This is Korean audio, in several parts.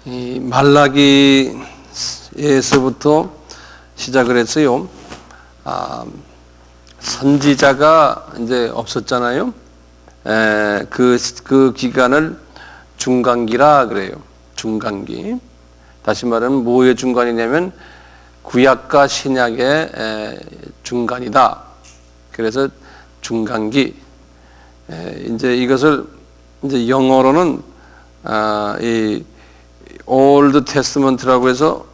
이 말라기에서부터 시작을 했어요. 선지자가 이제 없었잖아요. 그 기간을 중간기라 그래요. 중간기. 다시 말하면 뭐의 중간이냐면 구약과 신약의 중간이다. 그래서 중간기. 이제 이것을 이제 영어로는 이 Old Testament라고 해서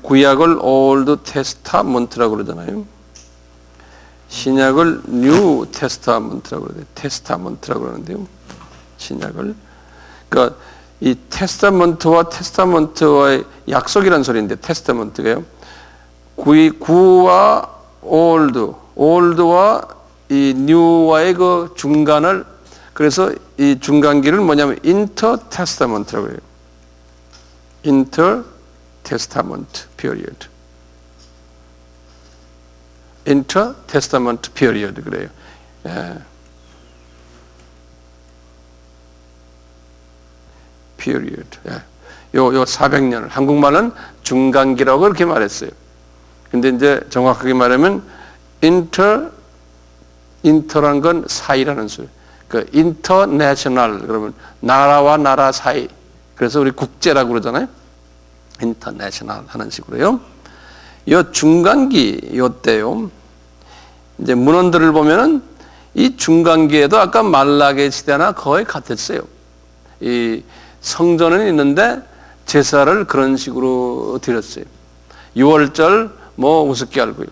구약을 Old Testament라고 그러잖아요. 신약을 New Testament라고 그래요. 테스타먼트라고 그러는데요. 신약을. 그러니까 이 테스타먼트와의 약속이라는 소리인데, 테스타먼트가요. 구와 올드와 이 뉴와의 그 중간을, 그래서 이 중간기를 뭐냐면 인터테스타먼트라고 해요. 인터테스타먼트 period. 인터테스타먼트 period 그래요. 예. period. 예. 요 400년을 한국말은 중간기라고 그렇게 말했어요. 근데 이제 정확하게 말하면 인터란 건 사이라는 소리. 그 인터내셔널 그러면 나라와 나라 사이. 그래서 우리 국제라고 그러잖아요. 인터내셔널 하는 식으로요. 요 중간기 요때요. 이제 문헌들을 보면은 이 중간기에도 아까 말라기 시대나 거의 같았어요. 이 성전은 있는데 제사를 그런 식으로 드렸어요. 6월절 뭐 우습게 알고요.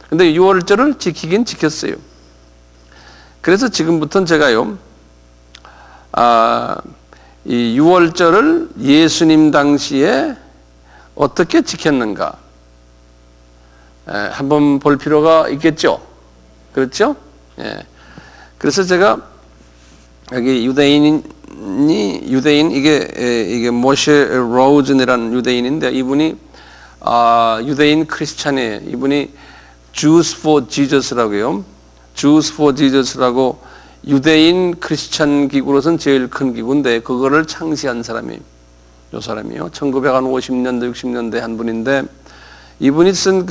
근데 6월절을 지키긴 지켰어요. 그래서 지금부터는 제가요, 이 6월절을 예수님 당시에 어떻게 지켰는가 한번 볼 필요가 있겠죠. 그렇죠? 예. 그래서 제가 여기 유대인 이게 모셰 로즌이라는 유대인인데 이분이 유대인 크리스찬이에요. 이분이 Jews for Jesus라고 해요. Jews for Jesus라고 유대인 크리스찬 기구로서는 제일 큰 기구인데 그거를 창시한 사람이에요. 이 사람이요. 1950년대 60년대 한 분인데 이분이 쓴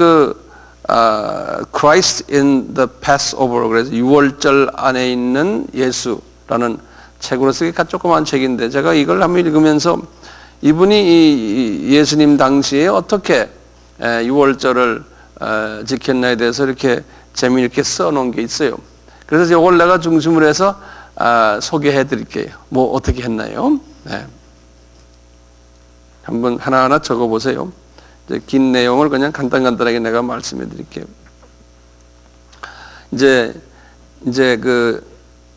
Christ in the Passover 그래서 6월절 안에 있는 예수라는 책으로 쓰기 조그만 책인데 제가 이걸 한번 읽으면서 이분이 이 예수님 당시에 어떻게 6월절을 지켰나에 대해서 이렇게 재미있게 써놓은 게 있어요. 그래서 이걸 내가 중심으로 해서 소개해 드릴게요. 뭐 어떻게 했나요? 네. 한번 하나하나 적어보세요. 이제 긴 내용을 그냥 간단하게 내가 말씀해 드릴게요. 이제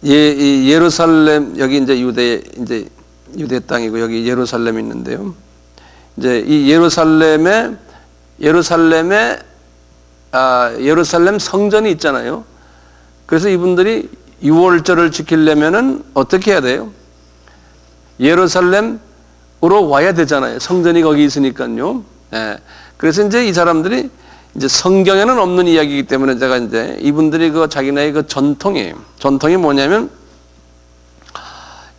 예루살렘 여기 이제 유대 땅이고 여기 예루살렘이 있는데요. 이제 이 예루살렘 성전이 있잖아요. 그래서 이분들이 6월절을 지키려면은 어떻게 해야 돼요? 예루살렘으로 와야 되잖아요. 성전이 거기 있으니까요. 예. 그래서 이제 이 사람들이 이제 성경에는 없는 이야기이기 때문에 제가 이제 이분들이 자기네의 전통이에요. 전통이 뭐냐면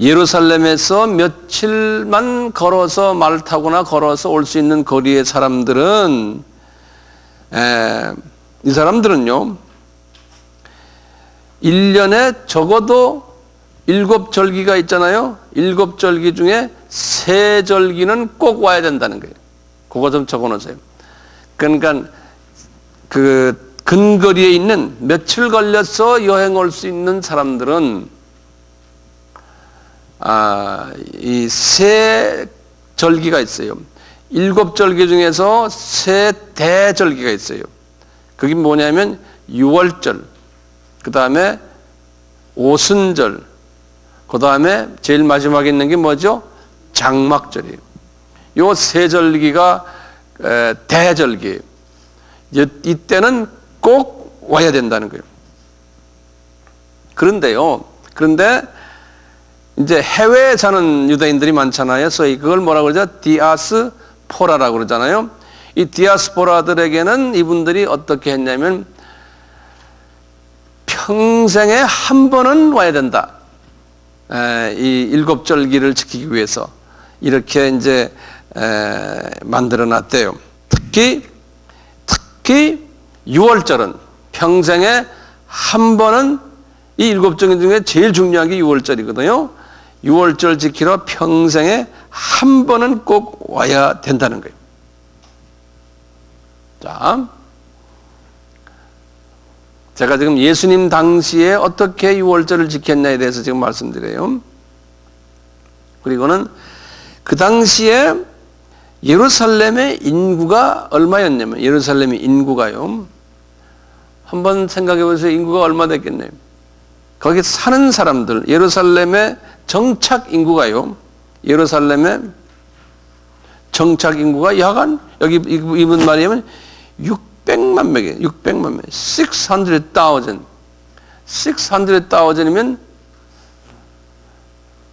예루살렘에서 며칠만 걸어서 말 타고나 걸어서 올 수 있는 거리의 사람들은 이 사람들은요 1년에 적어도 7절기가 있잖아요. 7절기 중에 3절기는 꼭 와야 된다는 거예요. 그거 좀 적어놓으세요. 그러니까 그 근거리에 있는 며칠 걸려서 여행 올 수 있는 사람들은 이 3절기가 있어요. 7절기 중에서 3대절기가 있어요. 그게 뭐냐면 6월절, 그 다음에 오순절, 그 다음에 제일 마지막에 있는 게 뭐죠? 장막절이에요. 요 3절기가 대절기예요. 이때는 꼭 와야 된다는 거예요. 그런데 이제 해외에 사는 유대인들이 많잖아요. 소위 그걸 뭐라고 그러죠? 디아스포라라고 그러잖아요. 이 디아스포라들에게는 이분들이 어떻게 했냐면 평생에 한 번은 와야 된다. 이 일곱절기를 지키기 위해서 이렇게 이제 만들어 놨대요. 특히 6월절은 평생에 한 번은 이 일곱절 중에 제일 중요한 게 6월절이거든요. 6월절 지키러 평생에 한 번은 꼭 와야 된다는 거예요. 자, 제가 지금 예수님 당시에 어떻게 6월절을 지켰냐에 대해서 지금 말씀드려요. 그리고는 그 당시에 예루살렘의 인구가 얼마였냐면, 예루살렘의 인구가요, 한번 생각해 보세요. 인구가 얼마 됐겠네요. 거기 사는 사람들, 예루살렘의 정착 인구가요, 예루살렘의 정착 인구가 약간, 여기 이분 말이면 600만 명이에요. 600만 명. 600,000. 600,000이면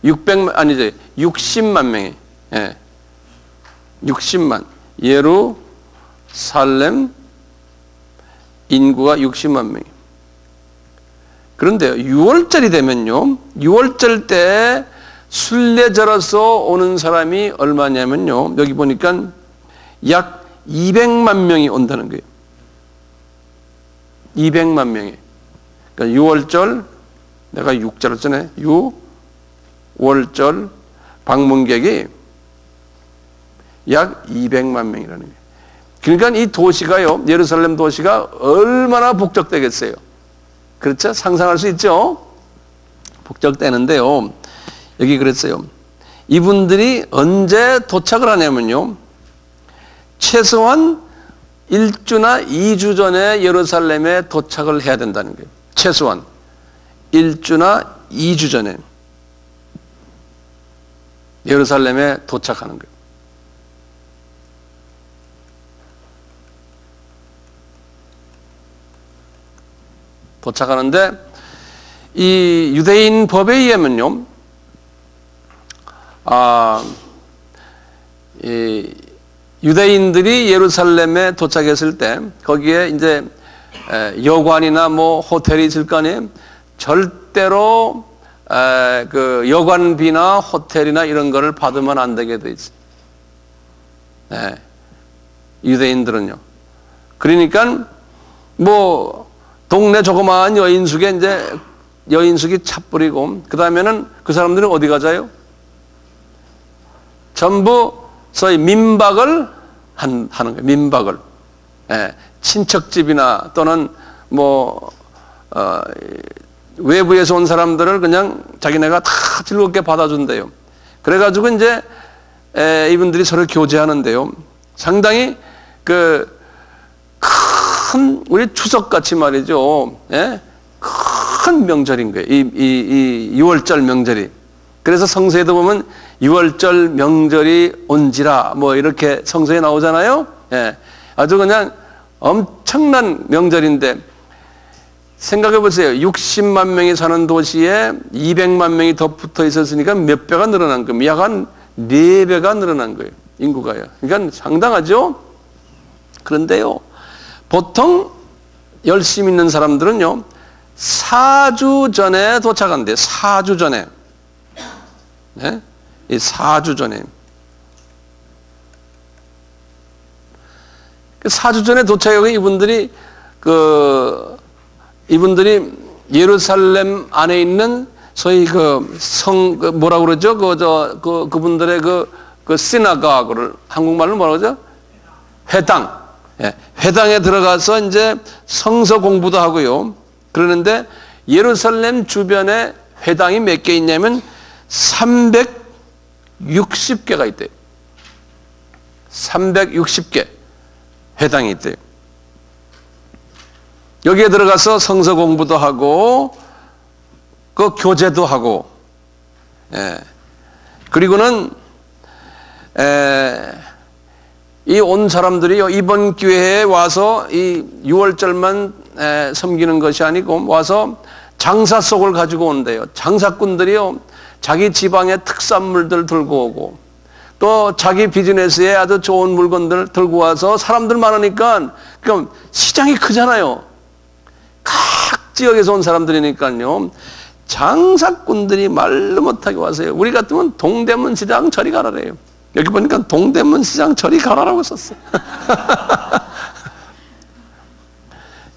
600만, 아니죠. 60만 명이. 예. 60만. 예루살렘 인구가 60만 명이. 그런데요, 6월절이 되면요, 6월절 때 순례자로서 오는 사람이 얼마냐면요, 여기 보니까 약 200만 명이 온다는 거예요. 200만 명이. 그러니까 6월절, 내가 6절 했잖아요. 6월절 방문객이 약 200만 명이라는 거예요. 그러니까 이 도시가요, 예루살렘 도시가 얼마나 복잡되겠어요. 그렇죠? 상상할 수 있죠? 복잡되는데요, 여기 그랬어요. 이분들이 언제 도착을 하냐면요, 최소한 1주나 2주 전에 예루살렘에 도착을 해야 된다는 거예요. 최소한 1주나 2주 전에 예루살렘에 도착하는 거예요. 도착하는데 이 유대인 법에 의하면요, 이 유대인들이 예루살렘에 도착했을 때 거기에 이제 여관이나 뭐 호텔이 있을 거 아니에요. 절대로 그 여관비나 호텔이나 이런 거를 받으면 안 되게 돼 있어요. 네. 유대인들은요. 그러니까 뭐 동네 조그마한 여인숙에 이제 여인숙이 차 뿌리고, 그 다음에는 그 사람들은 어디 가자요? 전부 소위 민박을 하는 거예요. 민박을. 예, 친척집이나 또는 뭐 외부에서 온 사람들을 그냥 자기네가 다 즐겁게 받아준대요. 그래가지고 이제 이분들이 서로 교제하는데요, 상당히 그 큰 우리 추석같이 말이죠. 예? 큰 명절인 거예요. 이 6월절 명절이. 그래서 성서에도 보면 6월절 명절이 온지라 뭐 이렇게 성서에 나오잖아요. 예. 아주 그냥 엄청난 명절인데, 생각해 보세요. 60만 명이 사는 도시에 200만 명이 더 붙어 있었으니까 몇 배가 늘어난 겁니다. 약 한 4배가 늘어난 거예요. 인구가요. 그러니까 상당하죠. 그런데요, 보통 열심히 있는 사람들은요, 4주 전에 도착한대요. 4주 전에. 네? 이 4주 전에. 4주 전에 도착하고 이분들이 예루살렘 안에 있는 소위 뭐라고 그러죠? 그분들의 그 시나고그를 한국말로 뭐라고 그러죠? 회당. 예, 회당에 들어가서 이제 성서 공부도 하고요. 그러는데 예루살렘 주변에 회당이 몇 개 있냐면 360개가 있대요. 360개 회당이 있대요. 여기에 들어가서 성서 공부도 하고 그 교제도 하고, 예. 그리고는 이 온 사람들이 이번 기회에 와서 이 6월절만 섬기는 것이 아니고 와서 장사 속을 가지고 온대요. 장사꾼들이요, 자기 지방의 특산물들 들고 오고 또 자기 비즈니스에 아주 좋은 물건들 들고 와서, 사람들 많으니까 그럼 시장이 크잖아요. 지역에서 온 사람들이니까요. 장사꾼들이 말도 못하게 와서요. 우리 같으면 동대문 시장 저리 가라래요. 여기 보니까 동대문 시장 저리 가라라고 썼어요.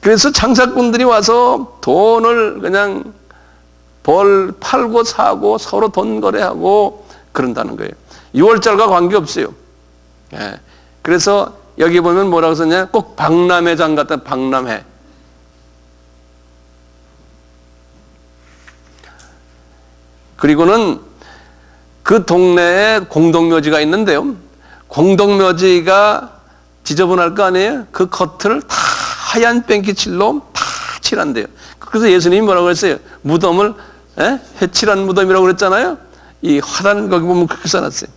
그래서 장사꾼들이 와서 돈을 그냥 팔고 사고 서로 돈 거래하고 그런다는 거예요. 6월절과 관계없어요. 예. 그래서 여기 보면 뭐라고 썼냐? 꼭 박람회장 같다. 박람회. 그리고는 그 동네에 공동묘지가 있는데요. 공동묘지가 지저분할 거 아니에요? 그 겉을 다 하얀 뺑기칠로 다 칠한대요. 그래서 예수님이 뭐라고 했어요? 무덤을 회칠한 무덤이라고 그랬잖아요. 이 화단 거기 보면 그렇게 써놨어요.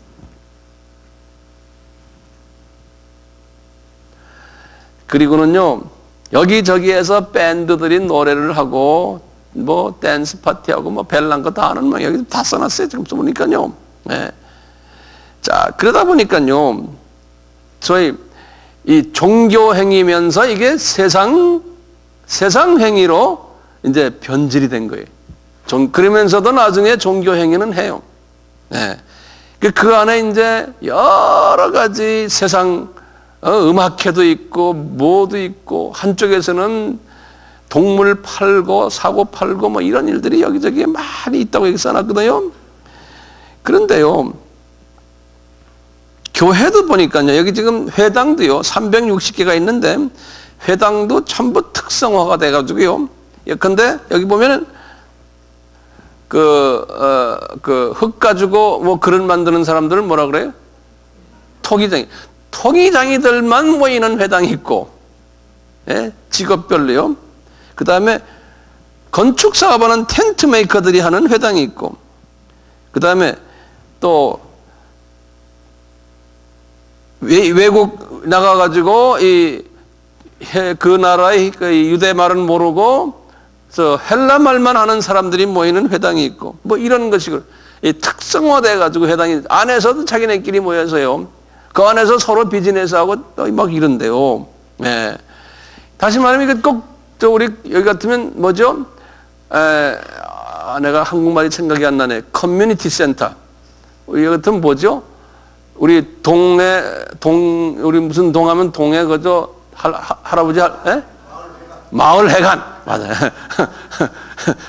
그리고는요, 여기저기에서 밴드들이 노래를 하고 뭐 댄스 파티하고 뭐 별난 거 다 하는 모양. 여기 다 써놨어요. 지금 써보니까요. 네. 자, 그러다 보니까요, 저희 이 종교 행위면서 이게 세상 행위로 이제 변질이 된 거예요. 그러면서도 나중에 종교 행위는 해요. 네. 그 안에 이제 여러 가지 세상 음악회도 있고 뭐도 있고 한쪽에서는 동물 팔고 사고 팔고 뭐 이런 일들이 여기저기 많이 있다고 여기 써놨거든요. 그런데요, 교회도 보니까요, 여기 지금 회당도요 360개가 있는데 회당도 전부 특성화가 돼가지고요. 예컨대 여기 보면은 흙 가지고 뭐 그릇 만드는 사람들은 뭐라 그래요? 토기장이들만 모이는 회당이 있고, 예? 직업별로요. 그 다음에 건축 사업하는 텐트 메이커들이 하는 회당이 있고, 그 다음에 또 외국 나가가지고 그 나라의 유대 말은 모르고 헬라 말만 하는 사람들이 모이는 회당이 있고, 뭐 이런 것이 특성화돼 가지고 회당이 안에서도 자기네끼리 모여서요. 그 안에서 서로 비즈니스하고 막 이런데요. 네. 다시 말하면 이거 꼭 우리 여기 같으면 뭐죠? 내가 한국말이 생각이 안 나네. 커뮤니티 센터. 여기 같으면 뭐죠? 우리 우리 무슨 동하면 동에 그저 할아버지 마을 회관. 맞아요.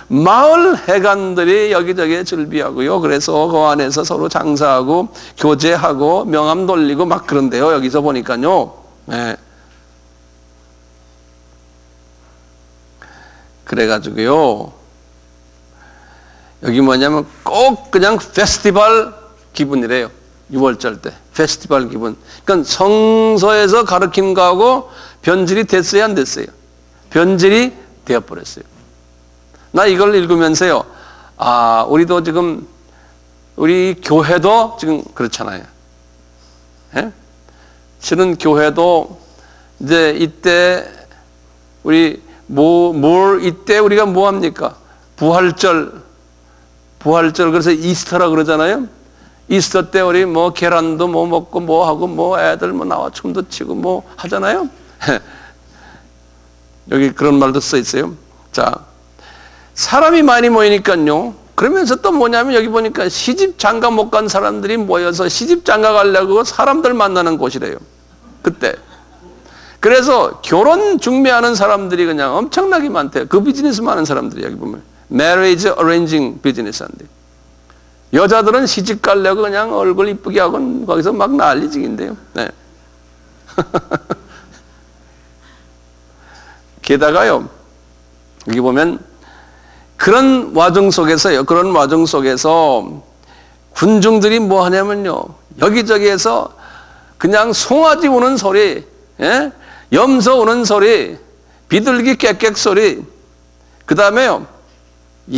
마을 회관들이 여기저기에 즐비하고요. 그래서 그 안에서 서로 장사하고 교제하고 명함 돌리고 막 그런데요. 여기서 보니까요. 네. 그래가지고요. 여기 뭐냐면 꼭 그냥 페스티벌 기분이래요. 6월절 때. 페스티벌 기분. 그러니까 성서에서 가르친 거하고 변질이 됐어요, 안 됐어요? 변질이 되어버렸어요. 나 이걸 읽으면서요. 우리도 지금, 우리 교회도 지금 그렇잖아요. 예? 실은 교회도 이제 이때 이때 우리가 뭐 합니까? 부활절, 그래서 이스터라 그러잖아요. 이스터 때 우리 뭐 계란도 뭐 먹고 뭐 하고 뭐 애들 뭐 나와 춤도 추고 뭐 하잖아요. 여기 그런 말도 써 있어요. 자, 사람이 많이 모이니까요. 그러면서 또 뭐냐면 여기 보니까 시집 장가 못 간 사람들이 모여서 시집 장가 가려고 사람들 만나는 곳이래요. 그때. 그래서 결혼 중매하는 사람들이 그냥 엄청나게 많대요. 그 비즈니스만 하는 사람들이 여기 보면 marriage arranging 비즈니스 한대. 여자들은 시집 가려고 그냥 얼굴 이쁘게 하고 거기서 막 난리지긴데요. 네. 게다가요, 여기 보면 그런 와중 속에서 군중들이 뭐 하냐면요, 여기저기에서 그냥 송아지 우는 소리, 예? 염소 우는 소리, 비둘기 깨깨 소리, 그 다음에요,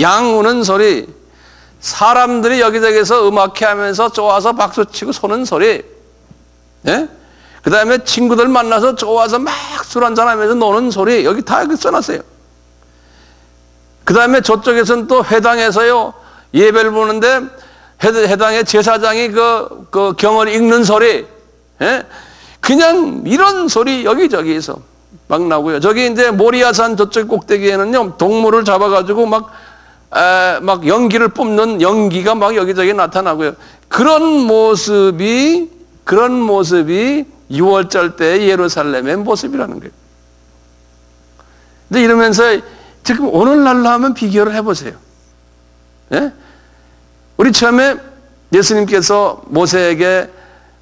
양 우는 소리, 사람들이 여기저기에서 음악회 하면서 좋아서 박수치고 소는 소리, 예? 그 다음에 친구들 만나서 좋아서 막 술 한잔 하면서 노는 소리, 여기 다 이렇게 써놨어요. 그 다음에 저쪽에서는 또 회당에서요, 예배를 보는데 회당의 제사장이 그 경을 읽는 소리, 예? 그냥 이런 소리 여기저기에서 막 나오고요. 저기 이제 모리아산 저쪽 꼭대기에는요, 동물을 잡아가지고 막 연기를 뿜는 연기가 막 여기저기 나타나고요. 그런 모습이 6월절 때 예루살렘의 모습이라는 거예요. 근데 이러면서 지금 오늘날로 하면 비교를 해보세요. 예? 우리 처음에 예수님께서 모세에게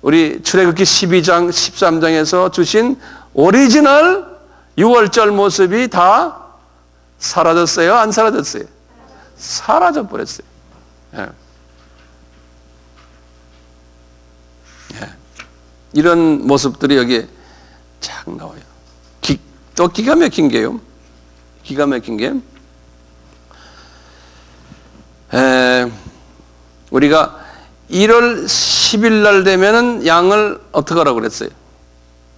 우리 출애굽기 12장, 13장에서 주신 오리지널 6월절 모습이 다 사라졌어요? 안 사라졌어요? 사라져 버렸어요. 예. 예. 이런 모습들이 여기에 쫙 나와요. 또 기가 막힌 게요. 기가 막힌 게 우리가 1월 10일 날 되면은 양을 어떻게 하라고 그랬어요?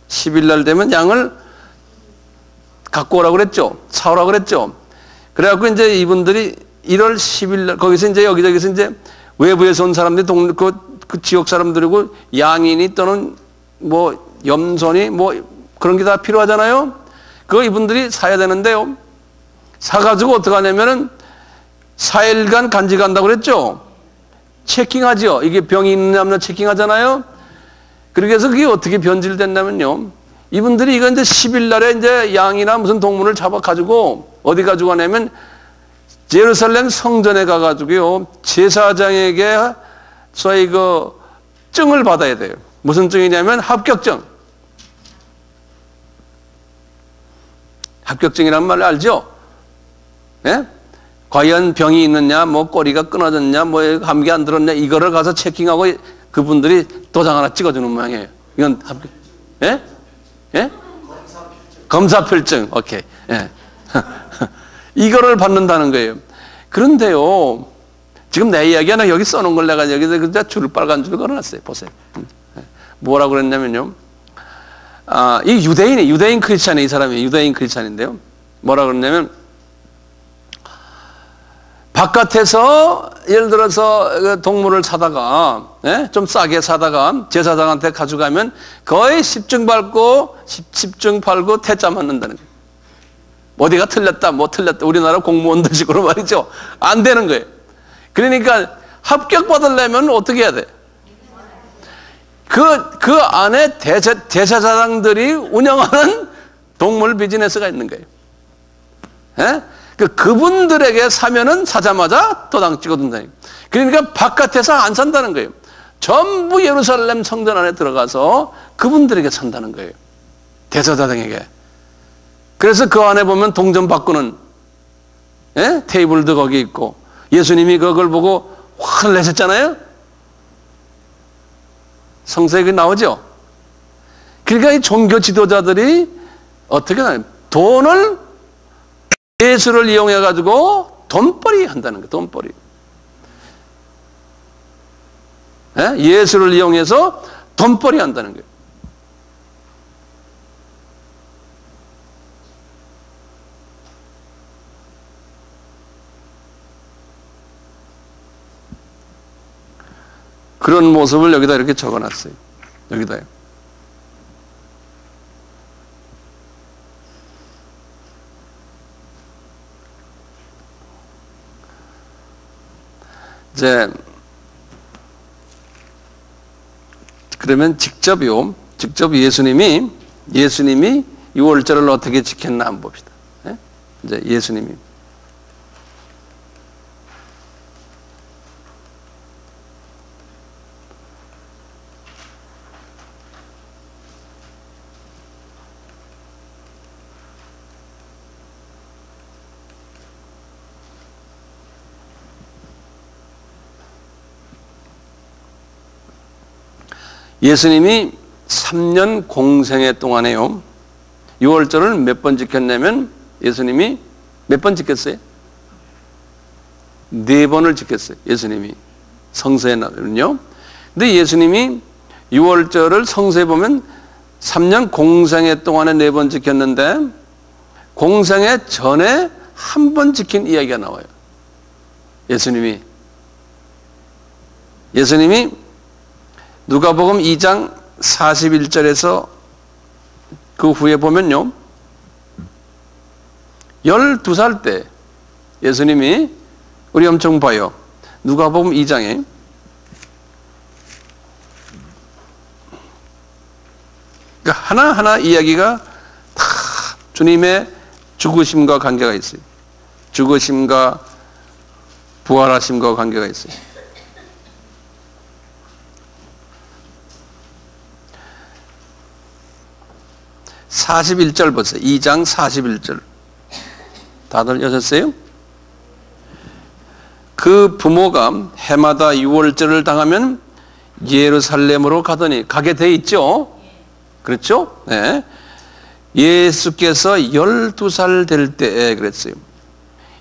10일 날 되면 양을 갖고 오라고 그랬죠? 사오라고 그랬죠? 그래갖고 이제 이분들이 1월 10일 날, 거기서 이제 여기저기서 이제 외부에서 온 사람들이 그 지역 사람들이고 양이니 또는 뭐 염소니 뭐 그런 게 다 필요하잖아요? 그거 이분들이 사야 되는데요. 사가지고 어떻게 하냐면은 4일간 간직한다고 그랬죠? 체킹하죠. 이게 병이 있느냐 없느냐 체킹하잖아요. 그래서 그게 어떻게 변질됐냐면요. 이분들이 이거 이제 10일 날에 이제 양이나 무슨 동물을 잡아가지고 어디 가지고 가냐면 예루살렘 성전에 가가지고요. 제사장에게 저희 그 증을 받아야 돼요. 무슨 증이냐면 합격증. 합격증이란 말 알죠? 예? 과연 병이 있느냐, 뭐 꼬리가 끊어졌냐, 뭐 감기 안 들었냐, 이거를 가서 체킹하고 그분들이 도장 하나 찍어주는 모양이에요. 이건 합격, 예? 예? 검사필증. 오케이. 예. 이거를 받는다는 거예요. 그런데요, 지금 내 이야기 하나 여기 써놓은 걸 내가 여기서 줄을 빨간 줄을 걸어놨어요. 보세요. 뭐라고 그랬냐면요. 이 유대인 크리스찬이 이 사람이 유대인 크리스찬인데요. 뭐라고 그랬냐면, 바깥에서 예를 들어서 동물을 사다가 좀 싸게 사다가 제사장한테 가져가면 거의 10증 팔고 퇴짜 맞는다는 거예요. 어디가 틀렸다 뭐 틀렸다 우리나라 공무원들 식으로 말이죠. 안 되는 거예요. 그러니까 합격 받으려면 어떻게 해야 돼? 그 안에 제사장들이 운영하는 동물 비즈니스가 있는 거예요. 그분들에게 사면은 사자마자 도장 찍어둔다. 그러니까 바깥에서 안 산다는 거예요. 전부 예루살렘 성전 안에 들어가서 그분들에게 산다는 거예요. 대제사장에게. 그래서 그 안에 보면 동전 바꾸는 테이블도 거기 있고 예수님이 그걸 보고 화를 내셨잖아요. 성서에 그 나오죠. 그러니까 이 종교 지도자들이 어떻게 하나요? 돈을 예수를 이용해 가지고 돈벌이 한다는 거예요. 돈벌이. 예수를 이용해서 돈벌이 한다는 거예요. 그런 모습을 여기다 이렇게 적어놨어요. 여기다요. 이제 그러면 직접 예수님이 6월절을 어떻게 지켰나 한번 봅시다. 이제 예수님이 예수님이 3년 공생애 동안에요. 6월절을 몇 번 지켰냐면 예수님이 몇 번 지켰어요? 4번을 지켰어요. 예수님이 성서에 나오면요. 근데 예수님이 6월절을 성서에 보면 3년 공생애 동안에 4번 지켰는데 공생애 전에 한 번 지킨 이야기가 나와요. 예수님이 누가복음 2장 41절에서 그 후에 보면요. 12살 때 예수님이, 우리 엄청 봐요. 누가복음 2장에 그러니까 하나하나 이야기가 다 주님의 죽으심과 관계가 있어요. 죽으심과 부활하심과 관계가 있어요. (41절) 보세요. 2장 41절. 다들 여셨어요? 그 부모가 해마다 유월절을 당하면 예루살렘으로 가더니, 가게 돼 있죠? 그렇죠? 네. 예수께서 12살 될 때에 그랬어요.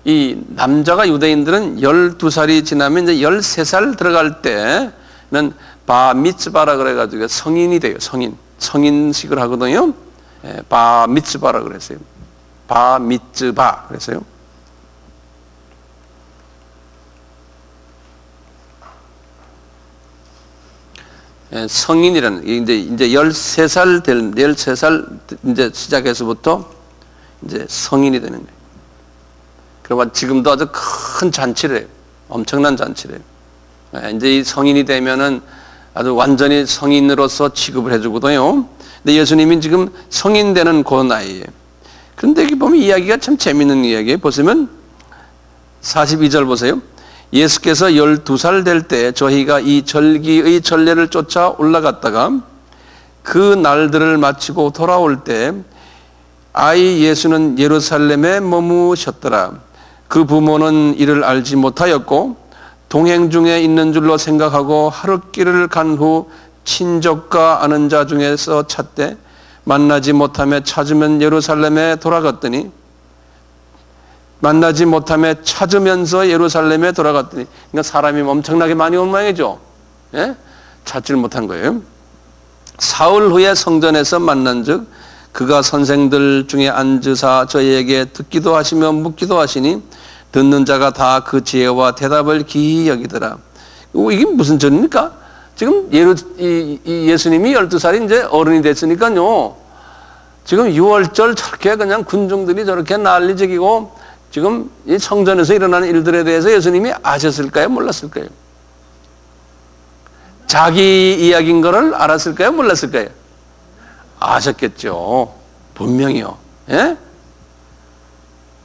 이 남자가 유대인들은 12살이 지나면 이제 13살 들어갈 때는 바 미츠바라 그래가지고 성인이 돼요. 성인식을 하거든요. 바 미츠바라 그랬어요. 바 미츠바 그랬어요. 성인이라는 이제 13살 이제 시작해서부터 이제 성인이 되는 거예요. 그러면 지금도 아주 큰 잔치를 해요. 엄청난 잔치를 해요. 이제 이 성인이 되면은 아주 완전히 성인으로서 취급을 해주거든요. 근데 예수님이 지금 성인 되는 그 나이에. 그런데 여기 보면 이야기가 참 재밌는 이야기예요. 보시면 42절 보세요. 예수께서 12살 될 때 저희가 이 절기의 전례를 쫓아 올라갔다가 그 날들을 마치고 돌아올 때 아이 예수는 예루살렘에 머무셨더라. 그 부모는 이를 알지 못하였고 동행 중에 있는 줄로 생각하고 하룻길을 간 후 친족과 아는 자 중에서 찾되 만나지 못하며 찾으면 예루살렘에 돌아갔더니 찾으면서 예루살렘에 돌아갔더니, 그러니까 사람이 엄청나게 많이 온 모양이죠. 예? 찾지를 못한 거예요. 사흘 후에 성전에서 만난즉 그가 선생들 중에 앉으사 저희에게 듣기도 하시며 묻기도 하시니 듣는 자가 다 그 지혜와 대답을 기이 여기더라. 이게 무슨 절입니까? 지금 예수님이 12살이 이제 어른이 됐으니까요. 지금 6월절 저렇게 그냥 군중들이 저렇게 난리적이고 지금 이 성전에서 일어나는 일들에 대해서 예수님이 아셨을까요? 몰랐을까요? 자기 이야기인 거를 알았을까요? 몰랐을까요? 아셨겠죠. 분명히요. 예?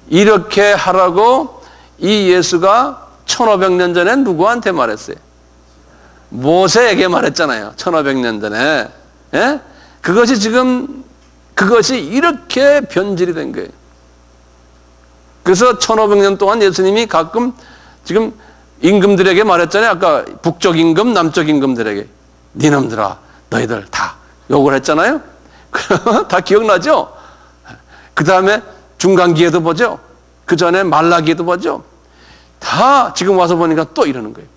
이렇게 하라고 이 예수가 1500년 전에 누구한테 말했어요? 모세에게 말했잖아요. 1500년 전에. 예? 그것이 이렇게 변질이 된 거예요. 그래서 1500년 동안 예수님이 가끔 지금 임금들에게 말했잖아요. 아까 북쪽 임금, 남쪽 임금들에게. 니놈들아, 너희들 다 욕을 했잖아요. 다 기억나죠? 그 다음에 중간기에도 보죠. 그 전에 말라기에도 보죠. 다 지금 와서 보니까 또 이러는 거예요.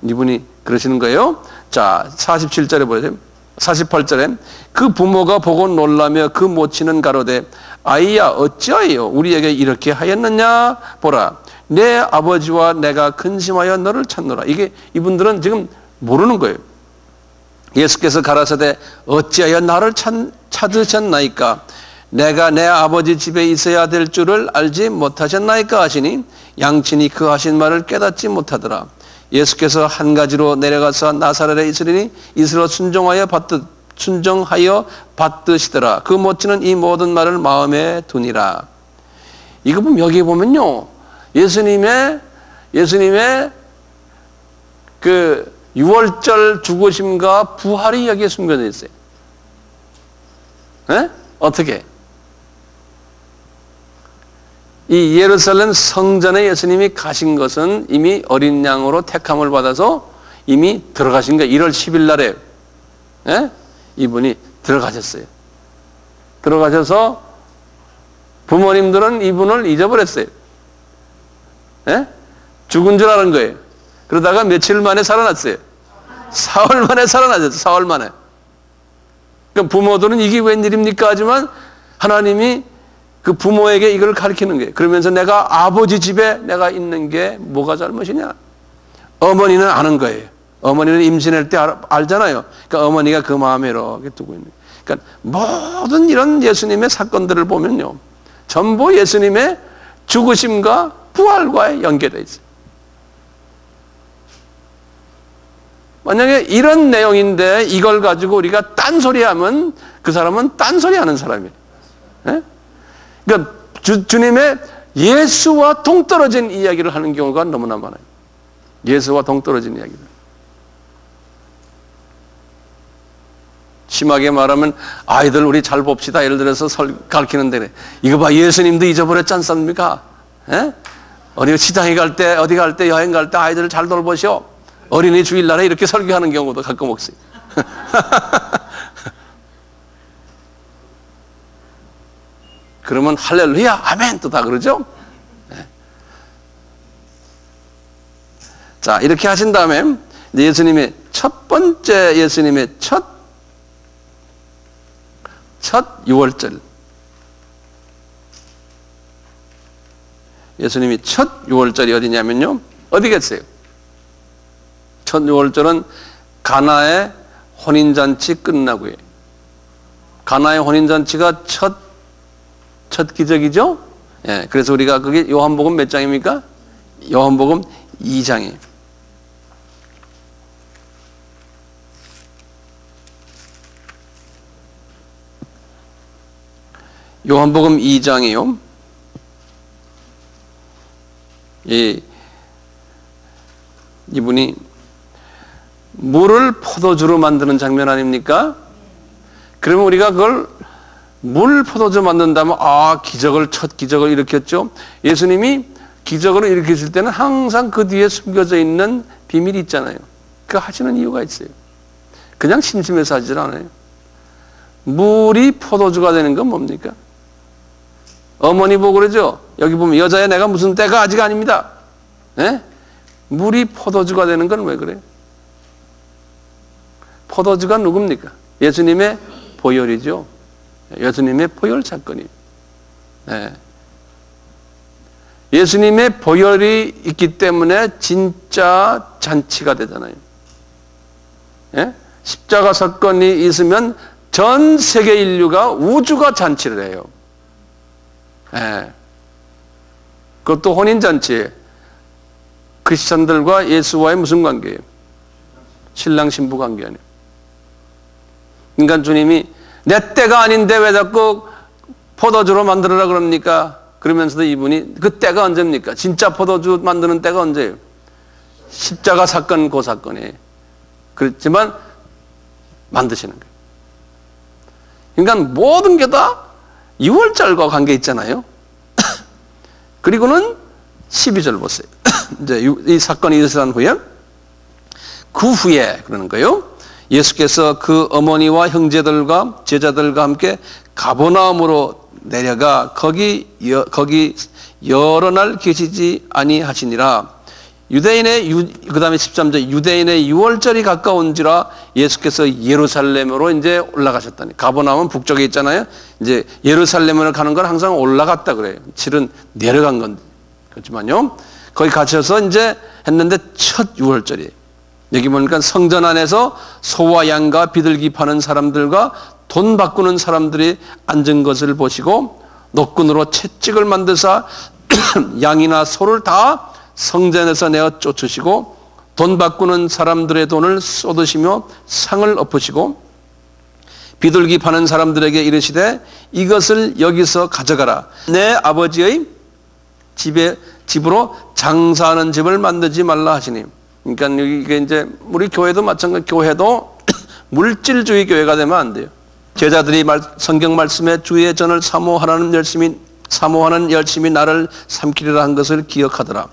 이분이 그러시는 거예요. 자, 47절에 보세요. 48절에 그 부모가 보고 놀라며 그 모친은 가로되 아이야 어찌하여 우리에게 이렇게 하였느냐 보라 내 아버지와 내가 근심하여 너를 찾노라. 이게 이분들은 지금 모르는 거예요. 예수께서 가라사대 어찌하여 나를 찾으셨나이까 내가 내 아버지 집에 있어야 될 줄을 알지 못하셨나이까 하시니 양친이 그 하신 말을 깨닫지 못하더라. 예수께서 한 가지로 내려가서 나사렛에 있으리니 이스라엘 순종하여 받드시더라. 그 모친은 이 모든 말을 마음에 두니라. 이거 보면 여기 보면요, 예수님의 그 유월절 죽으심과 부활이 여기에 숨겨져 있어요. 네? 어떻게? 이 예루살렘 성전에 예수님이 가신 것은 이미 어린 양으로 택함을 받아서 이미 들어가신 거예요. 1월 10일 날에 예? 이분이 들어가셨어요. 들어가셔서 부모님들은 이분을 잊어버렸어요. 예? 죽은 줄 아는 거예요. 그러다가 며칠 만에 살아났어요. 사흘 만에 살아나셨어요. 사흘 만에. 그러니까 부모들은 이게 웬일입니까? 하지만 하나님이 그 부모에게 이걸 가르치는 거예요. 그러면서 내가 아버지 집에 내가 있는 게 뭐가 잘못이냐? 어머니는 아는 거예요. 어머니는 임신할 때 알잖아요. 그러니까 어머니가 그 마음에 이렇게 두고 있는 거예요. 그러니까 모든 이런 예수님의 사건들을 보면요, 전부 예수님의 죽으심과 부활과의 연계되어 있어요. 만약에 이런 내용인데 이걸 가지고 우리가 딴소리하면 그 사람은 딴소리하는 사람이에요. 예? 그러니까 주님의 예수와 동떨어진 이야기를 하는 경우가 너무나 많아요. 예수와 동떨어진 이야기들. 심하게 말하면 아이들 우리 잘 봅시다. 예를 들어서 가르치는데 그래. 이거 봐, 예수님도 잊어버렸지 않습니까? 예? 어디 시장에 갈 때, 어디 갈 때, 여행 갈 때 아이들을 잘 돌보시오. 어린이 주일날에 이렇게 설교하는 경우도 가끔 없어요. 그러면 할렐루야, 아멘 또 다 그러죠? 네. 자, 이렇게 하신 다음에 예수님의 첫 번째 예수님의 첫 유월절, 예수님이 첫 유월절이 어디냐면요, 어디겠어요? 첫 유월절은 가나의 혼인잔치 끝나고요. 가나의 혼인잔치가 첫 기적이죠? 예, 그래서 우리가 그게 요한복음 몇 장입니까? 요한복음 2장이에요. 요한복음 2장이요. 이분이 물을 포도주로 만드는 장면 아닙니까? 그러면 우리가 그걸 물 포도주 만든다면 첫 기적을 일으켰죠. 예수님이 기적을 일으키실 때는 항상 그 뒤에 숨겨져 있는 비밀이 있잖아요. 그 하시는 이유가 있어요. 그냥 심심해서 하질 않아요. 물이 포도주가 되는 건 뭡니까? 어머니 보고 그러죠. 여기 보면 여자야 내가 무슨 때가 아직 아닙니다. 네? 물이 포도주가 되는 건 왜 그래요? 포도주가 누굽니까? 예수님의 보혈이죠. 예수님의 보혈 사건이에요. 네. 예수님의 보혈이 있기 때문에 진짜 잔치가 되잖아요. 네? 십자가 사건이 있으면 전 세계 인류가 우주가 잔치를 해요. 네. 그것도 혼인잔치예요. 크리스천들과 예수와의 무슨 관계예요? 신랑 신부 관계 아니에요. 그러니까 주님이 내 때가 아닌데 왜 자꾸 포도주로 만들어라 그럽니까? 그러면서도 이분이 그 때가 언제입니까? 진짜 포도주 만드는 때가 언제예요? 십자가 사건 그 사건이에요. 그렇지만 만드시는 거예요. 그러니까 모든 게 다 6월절과 관계 있잖아요. 그리고는 12절 보세요. 이제 이 사건이 일어난 후에 그 후에 그러는 거예요. 예수께서 그 어머니와 형제들과 제자들과 함께 가버나움으로 내려가 거기 여러 날 계시지 아니하시니라. 그 다음에 13절, 유대인의 유월절이 가까운지라 예수께서 예루살렘으로 이제 올라가셨다니. 가버나움은 북쪽에 있잖아요. 이제 예루살렘으로 가는 건 항상 올라갔다 그래요. 실은 내려간 건 그렇지만요. 거기 갇혀서 이제 했는데 첫 유월절이에요. 여기 보니까 성전 안에서 소와 양과 비둘기 파는 사람들과 돈 바꾸는 사람들이 앉은 것을 보시고 노끈으로 채찍을 만드사 양이나 소를 다 성전에서 내어 쫓으시고 돈 바꾸는 사람들의 돈을 쏟으시며 상을 엎으시고 비둘기 파는 사람들에게 이르시되 이것을 여기서 가져가라. 내 아버지의 집으로 장사하는 집을 만들지 말라 하시니. 그러니까 이게 이제 우리 교회도 마찬가지. 교회도 물질주의 교회가 되면 안 돼요. 제자들이 성경 말씀에 주의 전을 사모하는 열심히 나를 삼키리라 한 것을 기억하더라.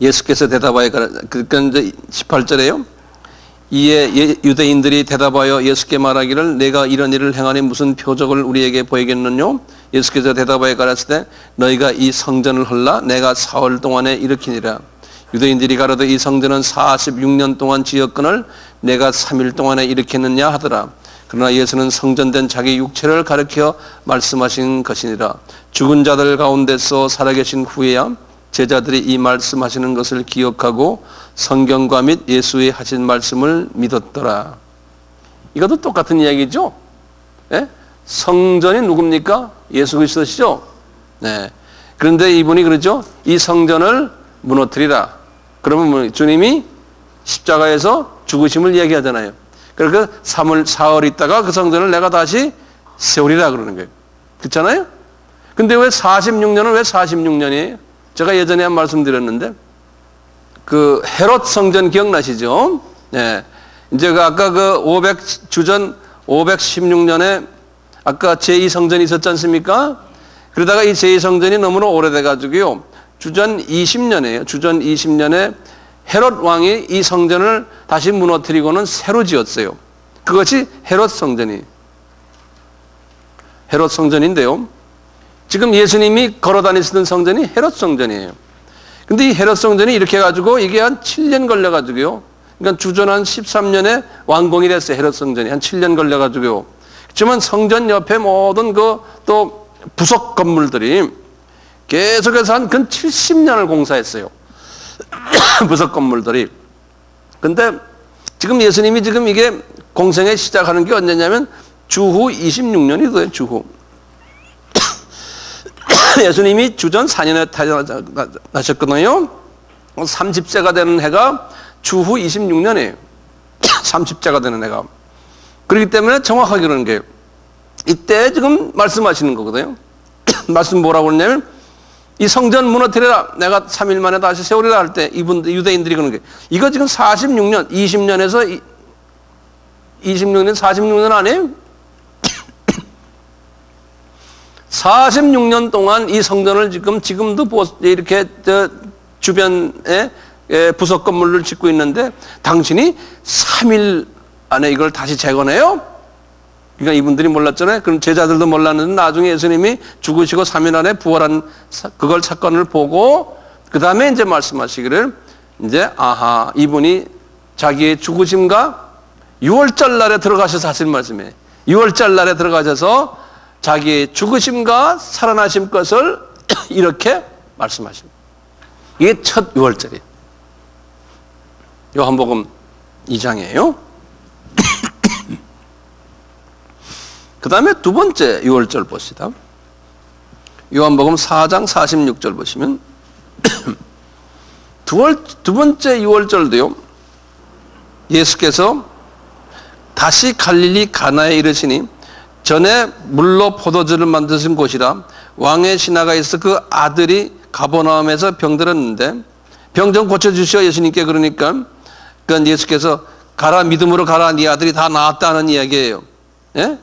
예수께서 대답하여 그러니까 이제 18절에요. 이에 유대인들이 대답하여 예수께 말하기를 내가 이런 일을 행하니 무슨 표적을 우리에게 보이겠느냐? 예수께서 대답하여 가라사대 너희가 이 성전을 헐라 내가 사흘 동안에 일으키니라. 유대인들이 가로되 이 성전은 46년 동안 지었거늘 내가 3일 동안에 일으켰느냐 하더라. 그러나 예수는 성전된 자기 육체를 가리켜 말씀하신 것이니라. 죽은 자들 가운데서 살아계신 후에야 제자들이 이 말씀하시는 것을 기억하고 성경과 및 예수의 하신 말씀을 믿었더라. 이것도 똑같은 이야기죠. 예? 성전이 누굽니까? 예수 그리스도시죠. 네. 그런데 이분이 그러죠. 이 성전을 무너뜨리라. 그러면 주님이 십자가에서 죽으심을 이야기하잖아요. 그러니까 사흘 있다가 그 성전을 내가 다시 세우리라 그러는 거예요. 그렇잖아요? 근데 왜 46년은 왜 46년이에요? 제가 예전에 한 말씀 드렸는데, 그 헤롯 성전 기억나시죠? 네. 이제 아까 주전 516년에 아까 제2성전이 있었지 않습니까? 그러다가 이 제2성전이 너무나 오래돼가지고요. 주전 20년이에요. 주전 20년에 헤롯 왕이 이 성전을 다시 무너뜨리고는 새로 지었어요. 그것이 헤롯 성전이에요. 헤롯 성전인데요. 지금 예수님이 걸어 다니시던 성전이 헤롯 성전이에요. 근데 이 헤롯 성전이 이렇게 해가지고 이게 한 7년 걸려가지고요. 그러니까 주전 한 13년에 완공이 됐어요. 헤롯 성전이 한 7년 걸려가지고요. 그렇지만 성전 옆에 모든 또 부속 건물들이 계속해서 한 근 70년을 공사했어요. 부속 건물들이. 근데 지금 예수님이 지금 이게 공생에 시작하는 게 언제냐면 주후 26년이 돼요. 주후. 예수님이 주전 4년에 태어나셨거든요. 30세가 되는 해가 주후 26년이에요. 30세가 되는 해가. 그렇기 때문에 정확하게 그러는 게 이때 지금 말씀하시는 거거든요. 말씀 뭐라고 그러냐면 이 성전 무너뜨려라. 내가 3일 만에 다시 세우리라 할 때 이분들 유대인들이 그러는 게 이거 지금 46년, 20년에서 26년, 46년 아니에요? 46년 동안 이 성전을 지금도 이렇게 주변에 부속 건물을 짓고 있는데 당신이 3일 안에 이걸 다시 재건해요? 그러니까 이분들이 몰랐잖아요. 그럼 제자들도 몰랐는데 나중에 예수님이 죽으시고 3일 안에 부활한 그걸 사건을 보고 그 다음에 이제 말씀하시기를 이제 이분이 자기의 죽으심과 6월절 날에 들어가셔서 하신 말씀이에요. 6월절 날에 들어가셔서 자기의 죽으심과 살아나심 것을 이렇게 말씀하십니다. 이게 첫 6월절이에요. 요한복음 2장이에요. 그 다음에 두 번째 6월절 봅시다. 요한복음 4장 46절 보시면 두 번째 6월절도요. 예수께서 다시 갈릴리 가나에 이르시니 전에 물로 포도주를 만드신 곳이라 왕의 신하가 있어 그 아들이 가버나움에서 병들었는데 병 좀 고쳐주시오 예수님께 그러니까 그건 예수께서 가라 믿음으로 가라 네 아들이 다 나았다는 이야기예요. 예?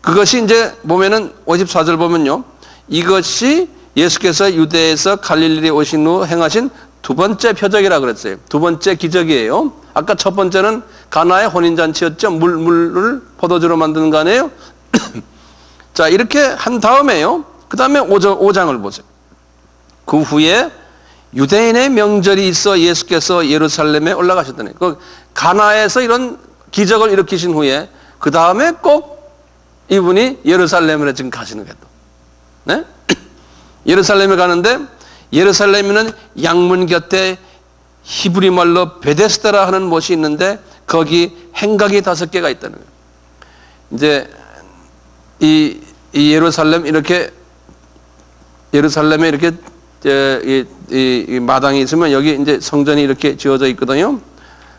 그것이 이제 보면은 54절 보면요. 이것이 예수께서 유대에서 갈릴리에 오신 후 행하신 두 번째 표적이라 그랬어요. 두 번째 기적이에요. 아까 첫 번째는 가나의 혼인잔치였죠. 물을 포도주로 만드는 거 아니에요? 자, 이렇게 한 다음에요. 그 다음에 5장을 보세요. 그 후에 유대인의 명절이 있어 예수께서 예루살렘에 올라가셨다네. 그 가나에서 이런 기적을 일으키신 후에 그 다음에 꼭 이분이 예루살렘으로 지금 가시는 거예요. 네? 예루살렘에 가는데 예루살렘에는 양문 곁에 히브리 말로 베데스다라 하는 곳이 있는데 거기 행각이 5개가 있다는 거예요. 이제 이 예루살렘에 이렇게 이 마당이 있으면 여기 이제 성전이 이렇게 지어져 있거든요.